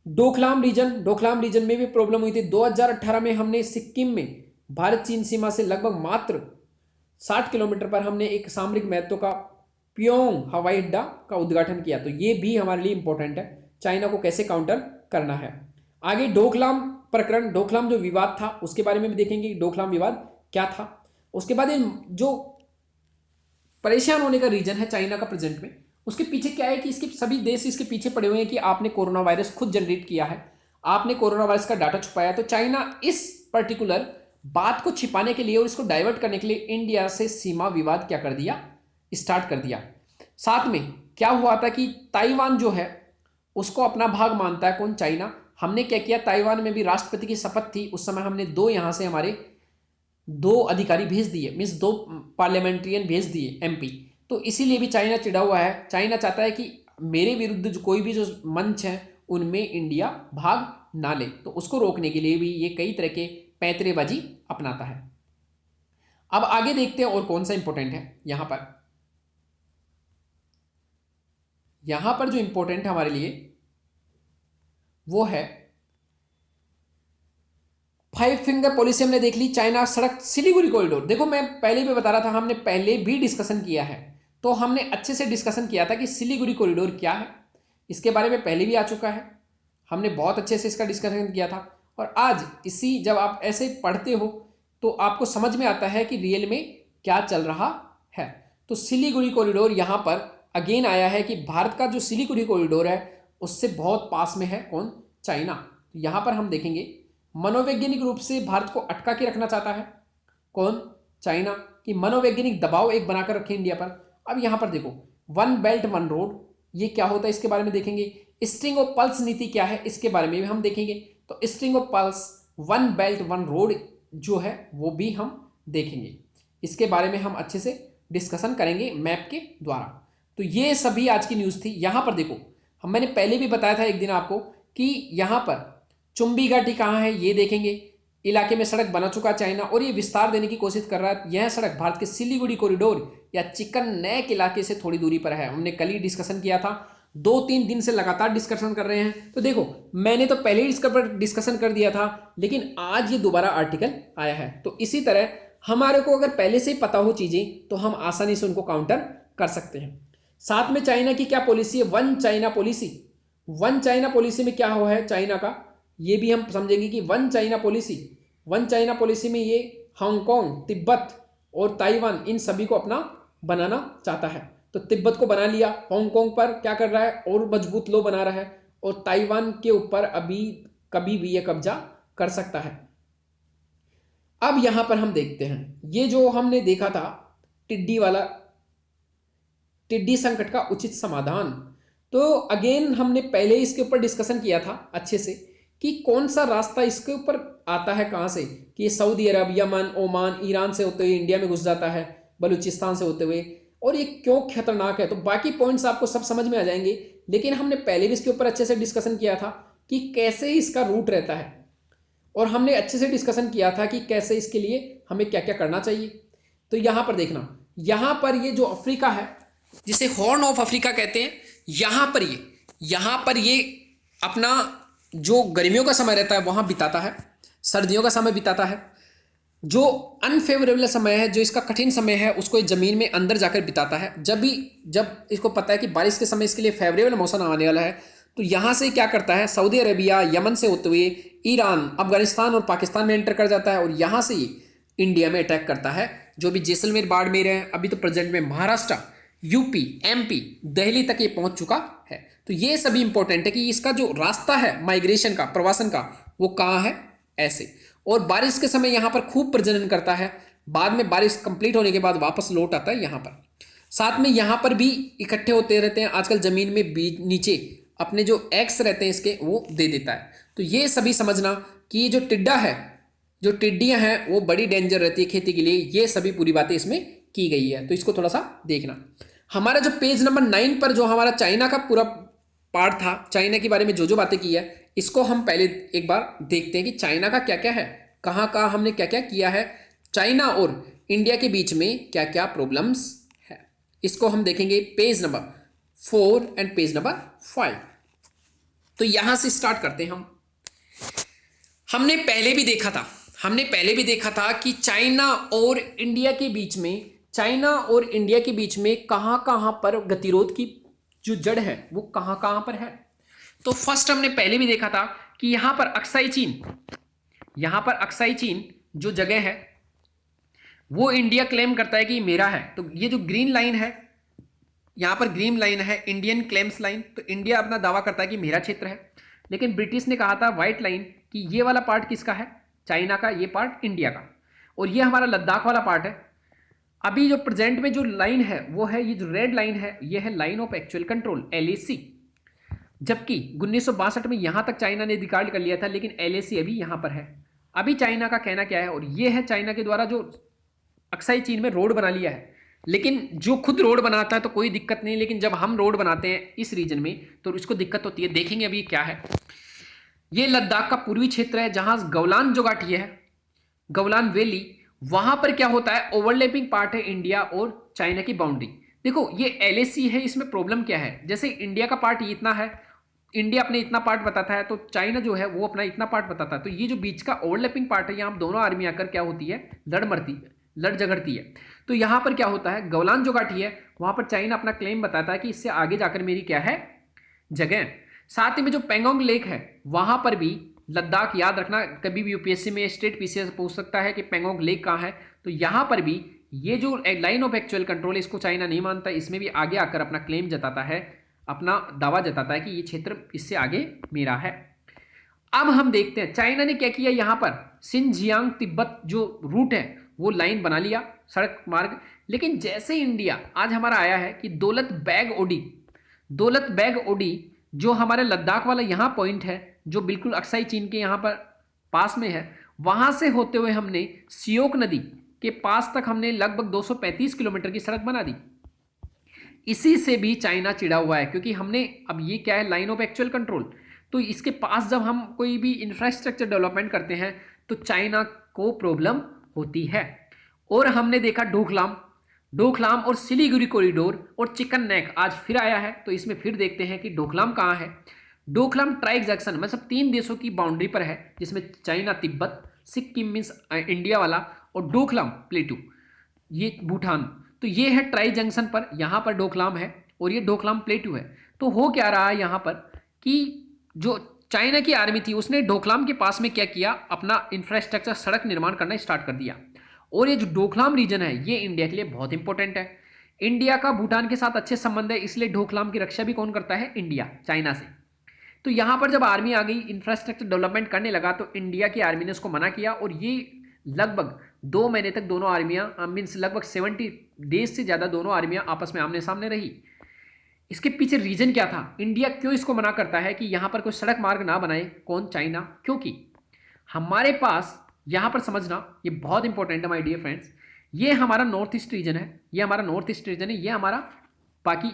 डोकलाम रीजन में भी प्रॉब्लम हुई थी। 2018 में हमने सिक्किम में भारत चीन सीमा से लगभग मात्र 60 किलोमीटर पर हमने एक सामरिक महत्व का प्योंग हवाई अड्डा का उद्घाटन किया। तो ये भी हमारे लिए इंपॉर्टेंट है, चाइना को कैसे काउंटर करना है। आगे डोकलाम प्रकरण, डोकलाम जो विवाद था उसके बारे में भी देखेंगे, डोकलाम विवाद क्या था। उसके बाद जो परेशान होने का रीजन है चाइना का प्रेजेंट में, उसके पीछे क्या है कि इसके सभी देश इसके पीछे पड़े हुए हैं कि आपने कोरोना वायरस खुद जनरेट किया है, आपने कोरोना वायरस का डाटा छुपाया। तो चाइना इस पर्टिकुलर बात को छिपाने के लिए और इसको डाइवर्ट करने के लिए इंडिया से सीमा विवाद क्या कर दिया, स्टार्ट कर दिया। साथ में क्या हुआ था कि ताइवान जो है उसको अपना भाग मानता है कौन, चाइना। हमने क्या किया, ताइवान में भी राष्ट्रपति की शपथ थी उस समय, हमने यहां से हमारे 2 अधिकारी भेज दिए, मीन्स 2 पार्लियामेंट्रियन भेज दिए एमपी। तो इसीलिए भी चाइना चिढ़ा हुआ है। चाइना चाहता है कि मेरे विरुद्ध जो कोई भी जो मंच है उनमें इंडिया भाग ना ले, तो उसको रोकने के लिए भी ये कई तरह के पैंतरेबाजी अपनाता है। अब आगे देखते हैं और कौन सा इंपॉर्टेंट है। यहां पर जो इंपॉर्टेंट है हमारे लिए वो है 5 फिंगर पॉलिसी हमने देख ली। चाइना सड़क सिलीगुड़ी कॉरिडोर, देखो मैं पहले भी बता रहा था, हमने पहले भी डिस्कशन किया है, तो हमने अच्छे से डिस्कशन किया था कि सिलीगुड़ी कॉरिडोर क्या है, इसके बारे में पहले भी आ चुका है, हमने बहुत अच्छे से इसका डिस्कशन किया था। और आज जब आप ऐसे पढ़ते हो तो आपको समझ में आता है कि रियल में क्या चल रहा है। तो सिलीगुड़ी कॉरिडोर यहाँ पर अगेन आया है कि भारत का जो सिलीगुड़ी कॉरिडोर है उससे बहुत पास में है कौन, चाइना। तो यहाँ पर हम देखेंगे मनोवैज्ञानिक रूप से भारत को अटका के रखना चाहता है कौन, चाइना, कि मनोवैज्ञानिक दबाव एक बनाकर रखे इंडिया पर। अब यहां पर देखो 1 बेल्ट 1 रोड ये क्या होता है, इसके बारे में देखेंगे। स्ट्रिंग ऑफ पल्स नीति क्या है, इसके बारे में भी हम देखेंगे। तो string of pulse 1 belt 1 road जो है वो भी हम देखेंगे, इसके बारे में हम अच्छे से डिस्कशन करेंगे मैप के द्वारा। तो ये सभी आज की न्यूज़ थी। यहां पर देखो मैंने पहले भी बताया था एक दिन आपको कि यहां पर चुंबी घाटी कहाँ है ये देखेंगे। इलाके में सड़क बना चुका चाइना और ये विस्तार देने की कोशिश कर रहा है। यह सड़क भारत के सिलीगुड़ी कॉरिडोर या चिकन नेक इलाके से थोड़ी दूरी पर है। हमने कल ही डिस्कशन किया था, 2-3 दिन से लगातार डिस्कशन कर रहे हैं। तो देखो मैंने तो पहले ही डिस्कशन कर दिया था, लेकिन आज ये दोबारा आर्टिकल आया है। तो इसी तरह हमारे को अगर पहले से ही पता हो चीजें तो हम आसानी से उनको काउंटर कर सकते हैं। साथ में चाइना की क्या पॉलिसी है, 1 चाइना पॉलिसी। 1 चाइना पॉलिसी में क्या हो है चाइना का, ये भी हम समझेंगे कि 1 चाइना पॉलिसी में ये हांगकांग, तिब्बत और ताइवान इन सभी को अपना बनाना चाहता है। तो तिब्बत को बना लिया, हांगकांग पर क्या कर रहा है और मजबूत लो बना रहा है, और ताइवान के ऊपर अभी कभी भी ये कब्जा कर सकता है। अब यहां पर हम देखते हैं ये जो हमने देखा था टिड्डी संकट का उचित समाधान। तो अगेन हमने पहले इसके ऊपर डिस्कशन किया था अच्छे से कि कौन सा रास्ता इसके ऊपर आता है, कहां से, कि सऊदी अरब, यमन, ओमान, ईरान से होते हुए इंडिया में घुस जाता है, बलूचिस्तान से होते हुए, और ये क्यों खतरनाक है। तो बाकी पॉइंट्स आपको सब समझ में आ जाएंगे लेकिन हमने पहले भी इसके ऊपर अच्छे से डिस्कशन किया था कि कैसे इसका रूट रहता है, और हमने अच्छे से डिस्कशन किया था कि कैसे इसके लिए हमें क्या क्या करना चाहिए। तो यहाँ पर देखना, यहाँ पर ये जो अफ्रीका है जिसे हॉर्न ऑफ अफ्रीका कहते हैं, यहाँ पर ये अपना जो गर्मियों का समय रहता है वहाँ बिताता है, सर्दियों का समय बिताता है। जो अनफेवरेबल समय है, जो इसका कठिन समय है, उसको ये ज़मीन में अंदर जाकर बिताता है। जब इसको पता है कि बारिश के समय इसके लिए फेवरेबल मौसम आने वाला है, तो यहाँ से क्या करता है, सऊदी अरेबिया, यमन से होते हुए ईरान, अफगानिस्तान और पाकिस्तान में एंटर कर जाता है, और यहाँ से ये इंडिया में अटैक करता है। जो भी जैसलमेर, बाड़मेर है, अभी तो प्रेजेंट में महाराष्ट्र, यूपी, एमपी, दिल्ली तक ये पहुंच चुका है। तो ये सभी इंपॉर्टेंट है कि इसका जो रास्ता है माइग्रेशन का, प्रवासन का, वो कहाँ है, ऐसे। और बारिश के समय यहाँ पर खूब प्रजनन करता है, बाद में बारिश कंप्लीट होने के बाद वापस लौट आता है यहाँ पर। साथ में यहाँ पर भी इकट्ठे होते रहते हैं, आजकल जमीन में बीज नीचे अपने जो एग्स रहते हैं इसके, वो दे देता है। तो ये सभी समझना कि ये जो टिड्डा है, जो टिड्डियाँ हैं, वो बड़ी डेंजर रहती है खेती के लिए। ये सभी पूरी बातें इसमें की गई है, तो इसको थोड़ा सा देखना। हमारा जो पेज नंबर 9 पर जो हमारा चाइना का पूरा पार्ट था, चाइना के बारे में जो जो बातें की है, इसको हम पहले एक बार देखते हैं कि चाइना का क्या क्या है, कहाँ कहाँ हमने क्या क्या किया है, चाइना और इंडिया के बीच में क्या क्या प्रॉब्लम्स है। इसको हम देखेंगे page number 4 and page number 5। तो यहां से स्टार्ट करते हैं हम। हमने पहले भी देखा था कि चाइना और इंडिया के बीच में कहां कहां पर गतिरोध की जो जड़ है वो कहां कहां पर है। तो फर्स्ट हमने पहले भी देखा था कि यहां पर अक्साई चीन जो जगह है वो इंडिया क्लेम करता है कि मेरा है। तो ये जो ग्रीन लाइन है, यहां पर ग्रीन लाइन है इंडियन क्लेम्स लाइन, तो इंडिया अपना दावा करता है कि मेरा क्षेत्र है। लेकिन ब्रिटिश ने कहा था व्हाइट लाइन कि ये वाला पार्ट किसका है, चाइना का, ये पार्ट इंडिया का, और ये हमारा लद्दाख वाला पार्ट है। अभी जो प्रेजेंट में जो लाइन है वो है, ये जो रेड लाइन है, ये है line of actual control, LAC। जबकि 1962 में यहां तक चाइना ने अधिकार कर लिया था, लेकिन LAC अभी यहां पर है। अभी चाइना का कहना क्या है, और ये है चाइना के द्वारा जो अक्साई चीन में रोड बना लिया है। लेकिन जो खुद रोड बनाता है तो कोई दिक्कत नहीं, लेकिन जब हम रोड बनाते हैं इस रीजन में तो उसको दिक्कत होती है। देखेंगे अभी क्या है। ये लद्दाख का पूर्वी क्षेत्र है, जहां गौलान जो घाटी है, गौलान वैली, वहां पर क्या होता है, ओवरलैपिंग पार्ट है इंडिया और चाइना की बाउंड्री। देखो ये LAC है, इसमें प्रॉब्लम क्या है, जैसे इंडिया का पार्ट इतना है, इंडिया अपने इतना पार्ट बताता है, तो चाइना जो है वो अपना इतना पार्ट बताता है। तो ये जो बीच का ओवरलैपिंग पार्ट है, यहाँ दोनों आर्मी आकर क्या होती है, लड़ झगड़ती है। तो यहाँ पर क्या होता है, गौलान जो घाटी है वहां पर चाइना अपना क्लेम बताता है कि इससे आगे जाकर मेरी क्या है, जगह। साथ ही में जो पेंगोंग लेक है वहां पर भी लद्दाख, याद रखना कभी भी यूपीएससी में स्टेट PCS पूछ सकता है कि पेंगोंग लेक कहाँ है। तो यहाँ पर भी ये जो लाइन ऑफ एक्चुअल कंट्रोल, इसको चाइना नहीं मानता, इसमें भी आगे आकर अपना क्लेम जताता है, अपना दावा जताता है कि ये क्षेत्र इससे आगे मेरा है। अब हम देखते हैं चाइना ने क्या किया, यहाँ पर सिनजियांग तिब्बत जो रूट है वो लाइन बना लिया, सड़क मार्ग। लेकिन जैसे इंडिया आज हमारा आया है कि दौलत बैग ओडी जो हमारे लद्दाख वाला यहाँ पॉइंट है, जो बिल्कुल अक्साई चीन के यहाँ पर पास में है, वहां से होते हुए हमने सियोक नदी के पास तक हमने लगभग 235 किलोमीटर की सड़क बना दी। इसी से भी चाइना चिढ़ा हुआ है, क्योंकि हमने, अब ये क्या है, लाइन ऑफ एक्चुअल कंट्रोल। तो इसके पास जब हम कोई भी इंफ्रास्ट्रक्चर डेवलपमेंट करते हैं तो चाइना को प्रॉब्लम होती है। और हमने देखा डोकलाम और सिलीगुड़ी कॉरिडोर और चिकन नेक आज फिर आया है। तो इसमें फिर देखते हैं कि डोकलाम कहाँ है। डोकलाम ट्राइक जंक्शन मतलब 3 देशों की बाउंड्री पर है, जिसमें China, Tibet, Sikkim means India वाला, और डोकलाम प्लेटू ये भूटान। तो ये है ट्राई जंक्शन पर, यहाँ पर डोकलाम है और ये डोकलाम प्लेटू है। तो हो क्या रहा है यहाँ पर कि जो चाइना की आर्मी थी उसने डोकलाम के पास में क्या किया, अपना इंफ्रास्ट्रक्चर, सड़क निर्माण करना स्टार्ट कर दिया। और ये जो डोकलाम रीजन है ये इंडिया के लिए बहुत इंपॉर्टेंट है। इंडिया का भूटान के साथ अच्छे संबंध है, इसलिए डोकलाम की रक्षा भी कौन करता है, इंडिया, चाइना से। तो यहाँ पर जब आर्मी आ गई, इंफ्रास्ट्रक्चर डेवलपमेंट करने लगा, तो इंडिया की आर्मी ने उसको मना किया। और ये लगभग 2 महीने तक दोनों आर्मियाँ मीन्स लगभग 70 डेज से ज़्यादा दोनों आर्मियाँ आपस में आमने सामने रही। इसके पीछे रीजन क्या था, इंडिया क्यों इसको मना करता है कि यहाँ पर कोई सड़क मार्ग ना बनाए, कौन, चाइना। क्योंकि हमारे पास यहाँ पर समझना, ये बहुत इंपॉर्टेंट है माय डियर फ्रेंड्स, ये हमारा नॉर्थ ईस्ट रीजन है, ये हमारा बाकी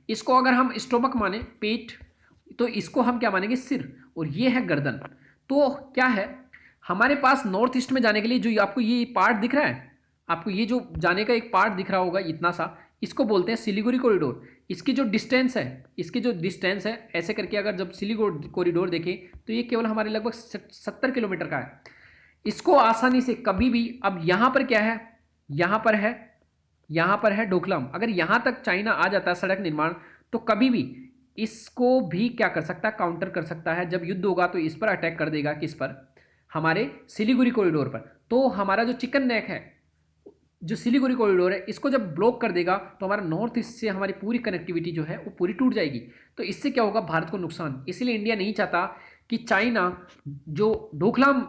इसको अगर हम स्टोमक माने पेट, तो इसको हम क्या मानेंगे सिर, और ये है गर्दन। तो क्या है हमारे पास नॉर्थ ईस्ट में जाने के लिए जो आपको ये पार्ट दिख रहा है, आपको ये जो जाने का एक पार्ट दिख रहा होगा इतना सा, इसको बोलते हैं सिलीगुड़ी कॉरिडोर। इसकी जो डिस्टेंस है, इसकी जो डिस्टेंस है ऐसे करके अगर जब सिलीगुड़ी कॉरिडोर देखें तो ये केवल हमारे लगभग 70 किलोमीटर का है। इसको आसानी से कभी भी, अब यहां पर क्या है, यहां पर है, यहां पर है डोकलाम, अगर यहां तक चाइना आ जाता है सड़क निर्माण, तो कभी भी इसको भी क्या कर सकता है, काउंटर कर सकता है। जब युद्ध होगा तो इस पर अटैक कर देगा, किस पर, हमारे सिलीगुड़ी कॉरिडोर पर। तो हमारा जो चिकन नेक है, जो सिलीगुड़ी कॉरिडोर है, इसको जब ब्लॉक कर देगा तो हमारा नॉर्थ ईस्ट से हमारी पूरी कनेक्टिविटी जो है वो पूरी टूट जाएगी। तो इससे क्या होगा, भारत को नुकसान। इसलिए इंडिया नहीं चाहता कि चाइना जो डोकलाम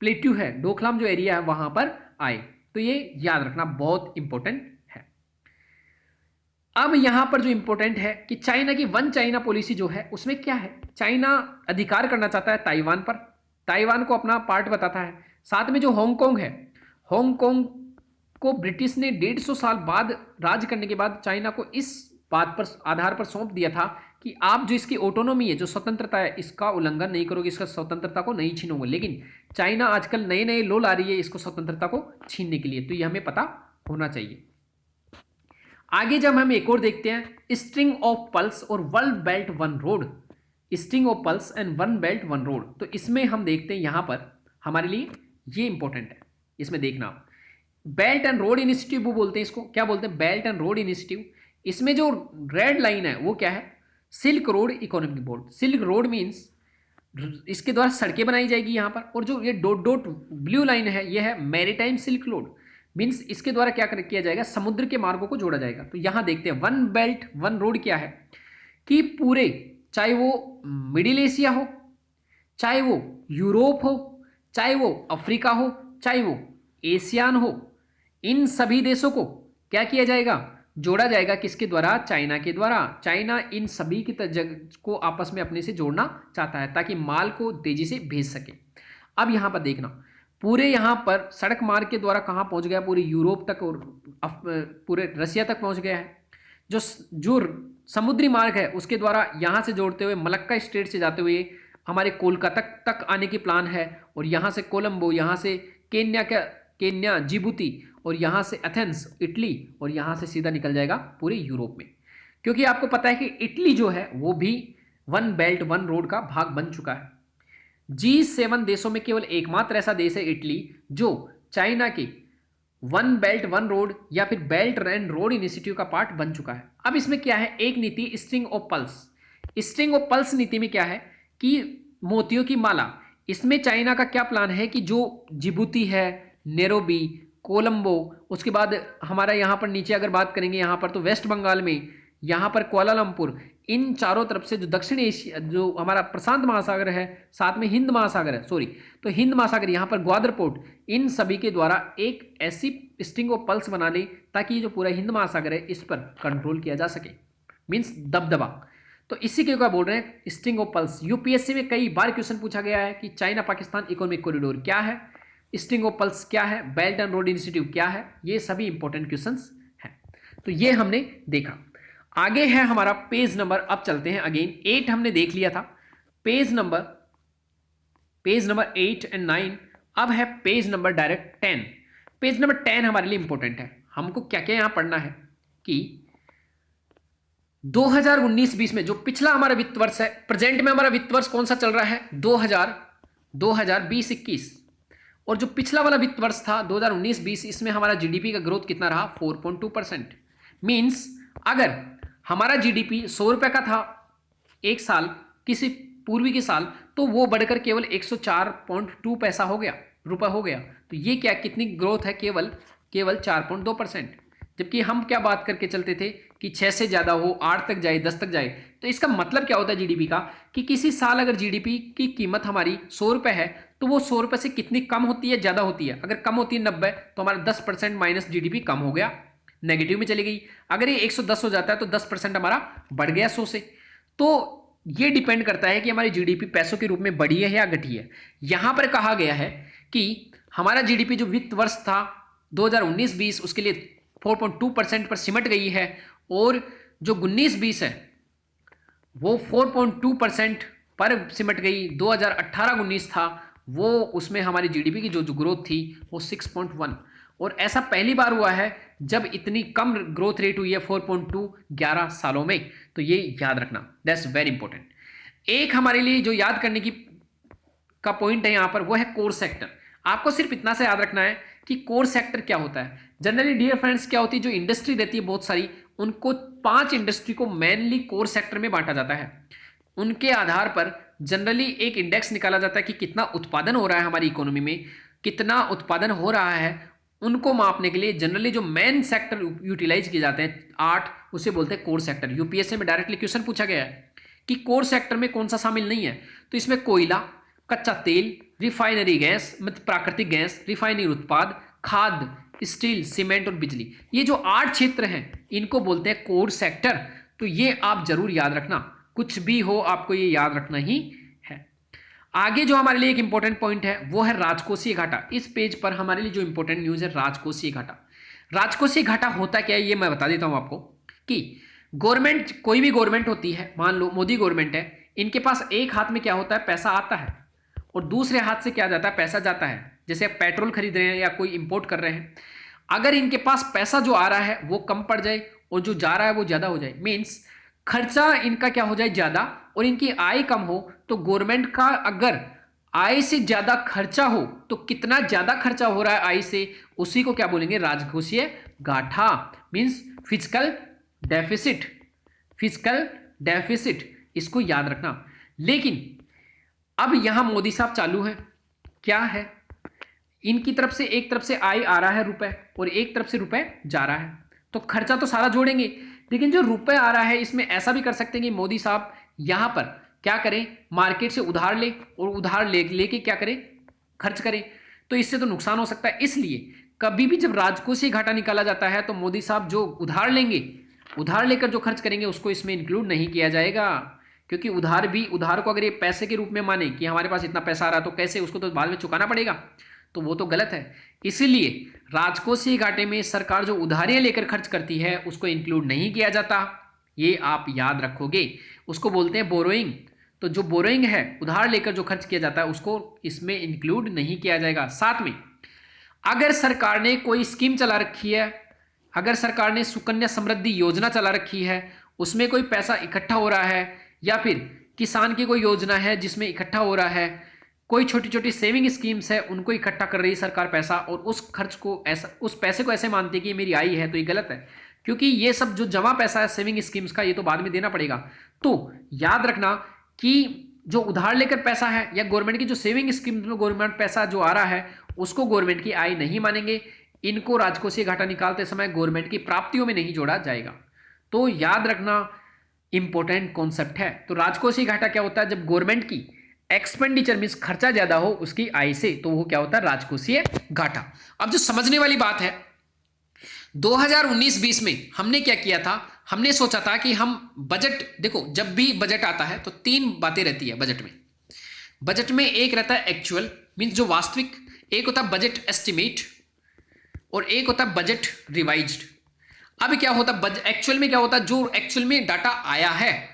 प्लेट्यू है, डोकलाम जो एरिया है वहां पर आए। तो ये याद रखना बहुत इंपॉर्टेंट है। अब यहां पर जो इंपॉर्टेंट है कि चाइना की वन चाइना पॉलिसी जो है उसमें क्या है, चाइना अधिकार करना चाहता है ताइवान पर, ताइवान को अपना पार्ट बताता है। साथ में जो हांगकांग है, हांगकांग को ब्रिटिश ने 150 साल बाद राज करने के बाद चाइना को इस बात पर आधार पर सौंप दिया था कि आप जो इसकी ऑटोनॉमी है, जो स्वतंत्रता है, इसका उल्लंघन नहीं करोगे, इसका स्वतंत्रता को नहीं छीनोगे। लेकिन चाइना आजकल नए नए लॉ ला रही है इसको स्वतंत्रता को छीनने के लिए, तो ये हमें पता होना चाहिए। आगे जब हम एक और देखते हैं, स्ट्रिंग ऑफ पल्स और world belt one road, string of pulse and one belt one road. तो इसमें हम देखते हैं यहां पर हमारे लिए ये इंपॉर्टेंट है, इसमें देखना बेल्ट एंड रोड इनिशिएटिव वो बोलते हैं इसको, क्या बोलते हैं, बेल्ट एंड रोड इनिशिएटिव। इसमें जो रेड लाइन है वो क्या है, silk road economic board. Silk road means इसके द्वारा सड़कें बनाई जाएगी यहाँ पर, और जो ये डॉट डॉट ब्लू लाइन है ये है मैरीटाइम सिल्क रोड, मींस इसके द्वारा क्या किया जाएगा, समुद्र के मार्गों को जोड़ा जाएगा। तो यहां देखते हैं वन बेल्ट वन रोड क्या है कि पूरे, चाहे वो मिडिल एशिया हो, चाहे वो यूरोप हो, चाहे वो अफ्रीका हो, चाहे वो एशियान हो, इन सभी देशों को क्या किया जाएगा, जोड़ा जाएगा। किसके द्वारा, चाइना के द्वारा। चाइना इन सभी की को आपस में अपने से जोड़ना चाहता है ताकि माल को तेजी से भेज सके। अब यहां पर देखना, पूरे यहां पर सड़क मार्ग के द्वारा कहां पहुंच गया, पूरे यूरोप तक और पूरे रसिया तक पहुंच गया है। जो जो समुद्री मार्ग है उसके द्वारा यहां से जोड़ते हुए मलक्का स्टेट से जाते हुए हमारे कोलकाता तक आने की प्लान है, और यहां से कोलंबो, यहां से केन्या जिबूती, और यहाँ से एथेंस इटली, और यहाँ से सीधा निकल जाएगा पूरे यूरोप में। क्योंकि आपको पता है कि इटली जो है वो भी वन बेल्ट वन रोड का भाग बन चुका है। G7 देशों में केवल एकमात्र ऐसा देश है इटली जो चाइना के वन बेल्ट वन रोड या फिर बेल्ट एंड रोड इनिशिएटिव का पार्ट बन चुका है। अब इसमें क्या है, एक नीति string of pulse. String of pulse नीति में क्या है कि मोतियों की माला। इसमें चाइना का क्या प्लान है कि जो जिबूती है, नैरोबी, कोलंबो, उसके बाद हमारा यहाँ पर नीचे अगर बात करेंगे यहाँ पर तो वेस्ट बंगाल में, यहाँ पर कुआलालंपुर, इन चारों तरफ से जो दक्षिण एशिया, जो हमारा प्रशांत महासागर है, साथ में हिंद महासागर है, सॉरी तो हिंद महासागर, यहाँ पर ग्वादर पोर्ट, इन सभी के द्वारा एक ऐसी स्ट्रिंग ऑफ पल्स बना ले ताकि जो पूरा हिंद महासागर है इस पर कंट्रोल किया जा सके, मीन्स दबदबा। तो इसी के क्या बोल रहे हैं, स्ट्रिंग ऑफ पल्स। यूपीएससी में कई बार क्वेश्चन पूछा गया है कि चाइना पाकिस्तान इकोनॉमिक कॉरिडोर क्या है, स्ट्रिंग ऑफ पल्स क्या है, बेल्ट एंड रोड इनिशिएटिव क्या है, ये सभी इंपॉर्टेंट क्वेश्चंस हैं। तो ये हमने देखा। आगे है हमारा पेज नंबर, अब चलते हैं अगेन 8 हमने देख लिया था, पेज नंबर 8 एंड 9। अब है page number direct 10। Page number 10 हमारे लिए इंपॉर्टेंट है। हमको क्या क्या यहां पढ़ना है कि 2019-20 में जो पिछला हमारा वित्त वर्ष है, प्रेजेंट में हमारा वित्त वर्ष कौन सा चल रहा है, 2020-21, और जो पिछला वाला वित्त वर्ष था 2019-20, इसमें हमारा जीडीपी का ग्रोथ कितना रहा, 4.2%। मीन्स अगर हमारा जीडीपी 100 रुपए का था एक साल किसी पूर्वी के साल, तो वो बढ़कर केवल 104.2 पैसा हो गया, रुपए हो गया। तो ये क्या, कितनी ग्रोथ है, केवल 4.2%। जबकि हम क्या बात करके चलते थे कि 6 से ज्यादा हो, 8 तक जाए, 10 तक जाए। तो इसका मतलब क्या होता है जीडीपी का, कि किसी साल अगर जीडीपी की कीमत हमारी 100 रुपए है तो वो 100 रुपए से कितनी कम होती है, ज्यादा होती है। अगर कम होती है 90, तो हमारा 10% माइनस जीडीपी कम हो गया, नेगेटिव में चली गई। अगर ये 110 हो जाता है तो 10% हमारा बढ़ गया 100 से। तो ये डिपेंड करता है कि हमारी जीडीपी पैसों के रूप में बढ़ी है या घटी है। यहां पर कहा गया है कि हमारा जीडीपी जो वित्त वर्ष था 2019-20 उसके लिए 4.2% पर सिमट गई है, और जो 19-20 है वो 4.2% पर सिमट गई। 2018-19 था वो, उसमें हमारी जीडीपी की जो ग्रोथ थी वो 6.1, और ऐसा पहली बार हुआ है जब इतनी कम ग्रोथ रेट हुई है 4.2 11 सालों में। तो ये याद रखना, दैट्स वेरी इंपॉर्टेंट। एक हमारे लिए जो याद करने की का पॉइंट है यहां पर, वो है कोर सेक्टर। आपको सिर्फ इतना से याद रखना है कि कोर सेक्टर क्या होता है। जनरली डियर फ्रेंड्स क्या होती है, जो इंडस्ट्री रहती है बहुत सारी, उनको 5 इंडस्ट्री को मेनली कोर सेक्टर में बांटा जाता है। उनके आधार पर जनरली एक इंडेक्स निकाला जाता है कि कितना उत्पादन हो रहा है हमारी इकोनॉमी में, कितना उत्पादन हो रहा है। उनको मापने के लिए जनरली जो मेन सेक्टर यूटिलाइज किए जाते हैं 8, उसे बोलते हैं कोर सेक्टर। यूपीएससी में डायरेक्टली क्वेश्चन पूछा गया है कि कोर सेक्टर में कौन सा शामिल नहीं है, तो इसमें कोयला, कच्चा तेल, रिफाइनरी गैस मतलब प्राकृतिक गैस, रिफाइनरी उत्पाद, खाद्य, स्टील, सीमेंट और बिजली, ये जो 8 क्षेत्र हैं इनको बोलते हैं कोर सेक्टर। तो ये आप जरूर याद रखना, कुछ भी हो आपको ये याद रखना ही है। आगे जो हमारे लिए एक इंपॉर्टेंट पॉइंट है वो है राजकोषीय घाटा। इस पेज पर हमारे लिए जो इंपॉर्टेंट न्यूज है राजकोषीय घाटा। राजकोषीय घाटा होता क्या है ये मैं बता देता हूं आपको कि गवर्नमेंट, कोई भी गवर्नमेंट होती है, मान लो मोदी गवर्नमेंट है, इनके पास एक हाथ में क्या होता है, पैसा आता है, और दूसरे हाथ से क्या जाता है, पैसा जाता है। जैसे आप पेट्रोल खरीद रहे हैं या कोई इंपोर्ट कर रहे हैं, अगर इनके पास पैसा जो आ रहा है वो कम पड़ जाए और जो जा रहा है वो ज्यादा हो जाए, मीन्स खर्चा इनका क्या हो जाए, ज्यादा, और इनकी आय कम हो, तो गवर्नमेंट का अगर आय से ज्यादा खर्चा हो तो कितना ज्यादा खर्चा हो रहा है आय से, उसी को क्या बोलेंगे, राजकोषीय घाटा, means physical deficit. Physical deficit, इसको याद रखना। लेकिन अब यहां मोदी साहब चालू है, क्या है, इनकी तरफ से एक तरफ से आय आ रहा है रुपए और एक तरफ से रुपए जा रहा है, तो खर्चा तो सारा जोड़ेंगे, लेकिन जो रुपए आ रहा है इसमें ऐसा भी कर सकते हैं कि मोदी साहब यहां पर क्या करें, मार्केट से उधार ले और उधार लेके क्या करें, खर्च करें, तो इससे तो नुकसान हो सकता है। इसलिए कभी भी जब राजकोषीय घाटा निकाला जाता है तो मोदी साहब जो उधार लेंगे, उधार लेकर जो खर्च करेंगे उसको इसमें इंक्लूड नहीं किया जाएगा, क्योंकि उधार को अगर ये पैसे के रूप में माने कि हमारे पास इतना पैसा आ रहा तो कैसे, उसको तो बाद में चुकाना पड़ेगा, तो वो तो गलत है। इसीलिए राजकोषीय घाटे में सरकार जो उधारियां लेकर खर्च करती है उसको इंक्लूड नहीं किया जाता, ये आप याद रखोगे। उसको बोलते हैं बोरोइंग। तो जो बोरोइंग है, उधार लेकर जो खर्च किया जाता है, उसको इसमें इंक्लूड नहीं किया जाएगा। साथ में अगर सरकार ने कोई स्कीम चला रखी है, अगर सरकार ने सुकन्या समृद्धि योजना चला रखी है, उसमें कोई पैसा इकट्ठा हो रहा है, या फिर किसान की कोई योजना है जिसमें इकट्ठा हो रहा है, कोई छोटी छोटी सेविंग स्कीम्स है उनको इकट्ठा कर रही है सरकार पैसा, और उस खर्च को ऐसा, उस पैसे को ऐसे मानती है कि ये मेरी आय है, तो ये गलत है, क्योंकि ये सब जो जमा पैसा है सेविंग स्कीम्स का, ये तो बाद में देना पड़ेगा। तो याद रखना कि जो उधार लेकर पैसा है या गवर्नमेंट की जो सेविंग स्कीम्स में गवर्नमेंट पैसा जो आ रहा है उसको गवर्नमेंट की आय नहीं मानेंगे। इनको राजकोषीय घाटा निकालते समय गवर्नमेंट की प्राप्तियों में नहीं जोड़ा जाएगा। तो याद रखना, इंपॉर्टेंट कॉन्सेप्ट है। तो राजकोषीय घाटा क्या होता है, जब गवर्नमेंट की एक्सपेंडिचर मींस खर्चा ज्यादा हो उसकी आय से, तो वो क्या होता है, राजकोषीय घाटा। अब जो समझने वाली बात है, 2019-20 में हमने क्या किया था, हमने सोचा था कि हम बजट, देखो जब भी बजट आता है तो 3 बातें रहती है बजट में। बजट में एक रहता है एक्चुअल मींस जो वास्तविक, एक होता है बजट एस्टिमेट, और एक होता है बजट रिवाइज्ड। अब क्या होता है एक्चुअल में, क्या होता है, जो एक्चुअल में डाटा आया है,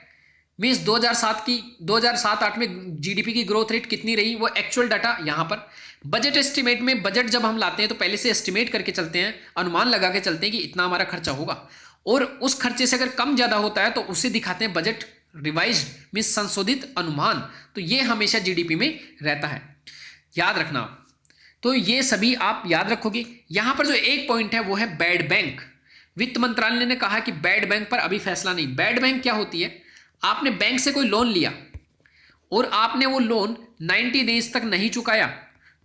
मींस 2007-8 में जीडीपी की ग्रोथ रेट कितनी रही, वो एक्चुअल डाटा यहां पर। बजट एस्टिमेट में, बजट जब हम लाते हैं तो पहले से एस्टिमेट करके चलते हैं, अनुमान लगा के चलते हैं कि इतना हमारा खर्चा होगा, और उस खर्चे से अगर कम ज्यादा होता है तो उसे दिखाते हैं बजट रिवाइज्ड मींस संशोधित अनुमान। तो ये हमेशा जीडीपी में रहता है, याद रखना। तो ये सभी आप याद रखोगे। यहां पर जो एक पॉइंट है वो है बैड बैंक। वित्त मंत्रालय ने कहा कि बैड बैंक पर अभी फैसला नहीं। बैड बैंक क्या होती है, आपने बैंक से कोई लोन लिया और आपने वो लोन 90 डेज तक नहीं चुकाया,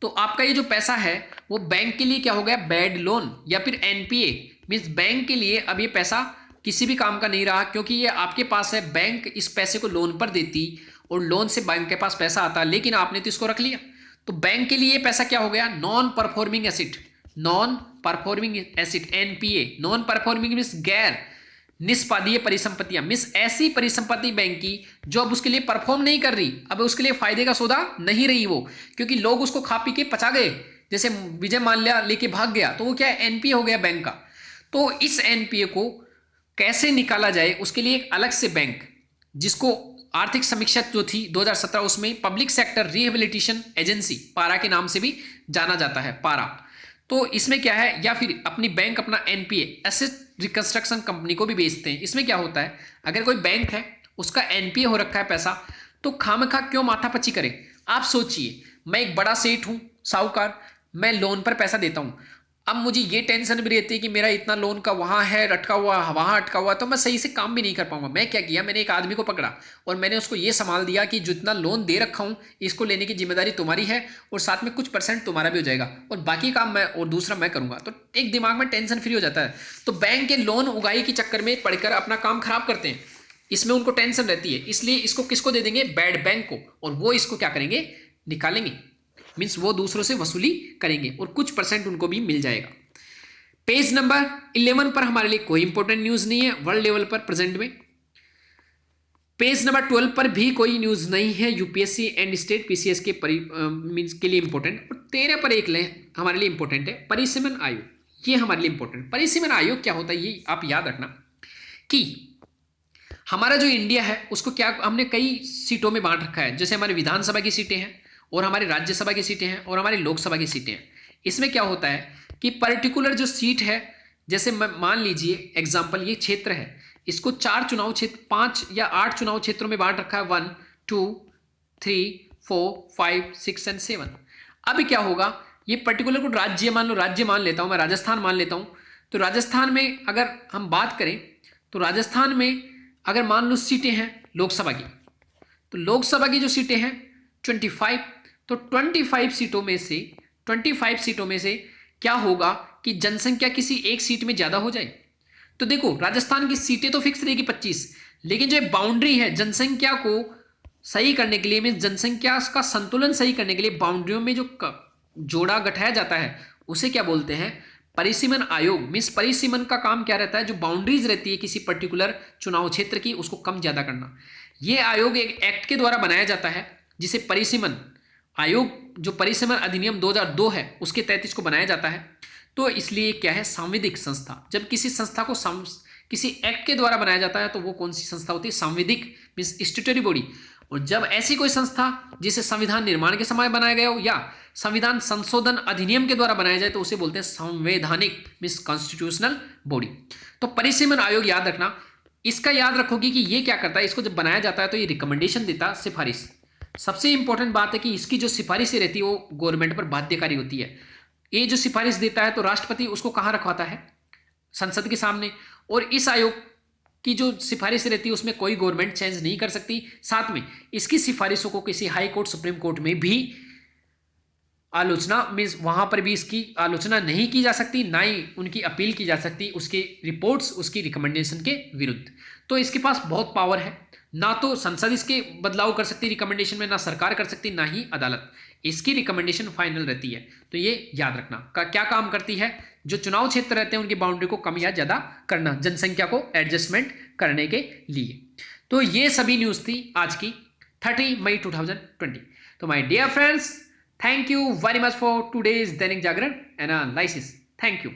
तो आपका ये जो पैसा है वो बैंक के लिए क्या हो गया, बैड लोन, या फिर एनपीए मींस बैंक के लिए अब ये पैसा किसी भी काम का नहीं रहा, क्योंकि ये आपके पास है। बैंक इस पैसे को लोन पर देती और लोन से बैंक के पास पैसा आता, लेकिन आपने तो इसको रख लिया, तो बैंक के लिए ये पैसा क्या हो गया, non performing acid. Non performing acid NPA, non performing means गैर निष्पादीय परिसंपत्तियां, मींस ऐसी परिसंपत्ति बैंक की जो अब उसके लिए परफॉर्म नहीं कर रही, अब उसके लिए फायदे का सौदा नहीं रही वो, क्योंकि लोग उसको खा पी के पचा गए, जैसे विजय माल्या लेके भाग गया, तो वो क्या है, एनपीए हो गया बैंक का। तो इस एनपीए को कैसे निकाला जाए उसके लिए एक अलग से बैंक, जिसको आर्थिक समीक्षा जो थी 2017 उसमें पब्लिक सेक्टर रिहेबिलिटेशन एजेंसी पारा के नाम से भी जाना जाता है, पारा। तो इसमें क्या है, या फिर अपनी बैंक अपना एनपीए एसेट रिकंस्ट्रक्शन कंपनी को भी बेचते हैं। इसमें क्या होता है, अगर कोई बैंक है उसका एनपीए हो रखा है पैसा, तो खामखा क्यों माथापच्ची करे। आप सोचिए, मैं एक बड़ा सेठ हूं, साहूकार, मैं लोन पर पैसा देता हूं, अब मुझे ये टेंशन भी रहती है कि मेरा इतना लोन का वहाँ है अटका हुआ, वहाँ अटका हुआ, तो मैं सही से काम भी नहीं कर पाऊंगा। मैं क्या किया, मैंने एक आदमी को पकड़ा और मैंने उसको ये संभाल दिया कि जितना लोन दे रखा हूँ इसको लेने की जिम्मेदारी तुम्हारी है और साथ में कुछ % तुम्हारा भी हो जाएगा और बाकी काम मैं और दूसरा मैं करूँगा। तो एक दिमाग में टेंशन फ्री हो जाता है। तो बैंक के लोन उगाही के चक्कर में पढ़कर अपना काम खराब करते हैं, इसमें उनको टेंशन रहती है, इसलिए इसको किसको दे देंगे, बैड बैंक को, और वो इसको क्या करेंगे, निकालेंगे, मीन्स वो दूसरों से वसूली करेंगे और कुछ % उनको भी मिल जाएगा। पेज नंबर 11 पर हमारे लिए कोई इंपॉर्टेंट न्यूज नहीं है वर्ल्ड लेवल पर प्रेजेंट में। पेज नंबर 12 पर भी कोई न्यूज नहीं है यूपीएससी एंड स्टेट पीसीएस के मीन्स के लिए इंपॉर्टेंट। और 13 पर एक हमारे लिए इंपॉर्टेंट है परिसीमन आयोग, ये हमारे लिए इंपॉर्टेंट। परिसीमन आयोग क्या होता है ये आप याद रखना कि हमारा जो इंडिया है उसको क्या हमने कई सीटों में बांट रखा है, जैसे हमारे विधानसभा की सीटें हैं और हमारे राज्यसभा की सीटें हैं और हमारी लोकसभा की सीटें हैं। इसमें क्या होता है कि पर्टिकुलर जो सीट है, जैसे मान लीजिए एग्जांपल ये क्षेत्र है, इसको 4 चुनाव क्षेत्र 5 या 8 चुनाव क्षेत्रों में बांट रखा है, 1 2 3 4 5 6 एंड 7। अब क्या होगा, ये पर्टिकुलर को राज्य मान लो, राज्य मान लेता हूं मैं, राजस्थान मान लेता हूं। तो राजस्थान में अगर हम बात करें तो राजस्थान में अगर मान लो सीटें हैं लोकसभा की, तो लोकसभा की जो सीटें हैं 25, तो 25 सीटों में से क्या होगा कि जनसंख्या किसी एक सीट में ज्यादा हो जाए। तो देखो राजस्थान की सीटें तो फिक्स रहेगी 25, लेकिन जो बाउंड्री है जनसंख्या को सही करने के लिए, मीन जनसंख्या का संतुलन सही करने के लिए बाउंड्रियों में जो जोड़ा गठाया जाता है उसे क्या बोलते हैं, परिसीमन आयोग। मीन्स परिसीमन का काम क्या रहता है, जो बाउंड्रीज रहती है किसी पर्टिकुलर चुनाव क्षेत्र की उसको कम ज्यादा करना। यह आयोग एक एक्ट के द्वारा बनाया जाता है जिसे परिसीमन आयोग, जो परिसीमन अधिनियम 2002 है उसके तहत इसको बनाया जाता है। तो इसलिए क्या है, सांविधिक संस्था। जब किसी संस्था को किसी एक्ट के द्वारा बनाया जाता है तो वो कौन सी संस्था होती है, सांविधिक मीन्स स्टैट्यूटरी बॉडी। और जब ऐसी कोई संस्था जिसे संविधान निर्माण के समय बनाया गया हो या संविधान संशोधन अधिनियम के द्वारा बनाया जाए तो उसे बोलते हैं संवैधानिक मीन्स कॉन्स्टिट्यूशनल बॉडी। तो परिसीमन आयोग याद रखना, इसका याद रखोगे कि ये क्या करता है, इसको जब बनाया जाता है तो ये रिकमेंडेशन देता है, सिफारिश। सबसे इंपॉर्टेंट बात है कि इसकी जो सिफारिशें रहती है वो गवर्नमेंट पर बाध्यकारी होती है। ये जो सिफारिश देता है तो राष्ट्रपति उसको कहाँ रखवाता है, संसद के सामने। और इस आयोग की जो सिफारिश रहती है उसमें कोई गवर्नमेंट चेंज नहीं कर सकती। साथ में इसकी सिफारिशों को किसी हाई कोर्ट, सुप्रीम कोर्ट में भी आलोचना मीन्स वहां पर भी इसकी आलोचना नहीं की जा सकती, ना ही उनकी अपील की जा सकती उसके रिपोर्ट्स, उसकी रिकमेंडेशन के विरुद्ध। तो इसके पास बहुत पावर है, ना तो संसद इसके बदलाव कर सकती रिकमेंडेशन में, ना सरकार कर सकती, ना ही अदालत। इसकी रिकमेंडेशन फाइनल रहती है। तो ये याद रखना क्या काम करती है, जो चुनाव क्षेत्र रहते हैं उनकी बाउंड्री को कम या ज्यादा करना, जनसंख्या को एडजस्टमेंट करने के लिए। तो ये सभी न्यूज थी आज की 30 मई 2020। तो my dear friends, thank you very much for today's Dainik Jagran analysis. Thank you.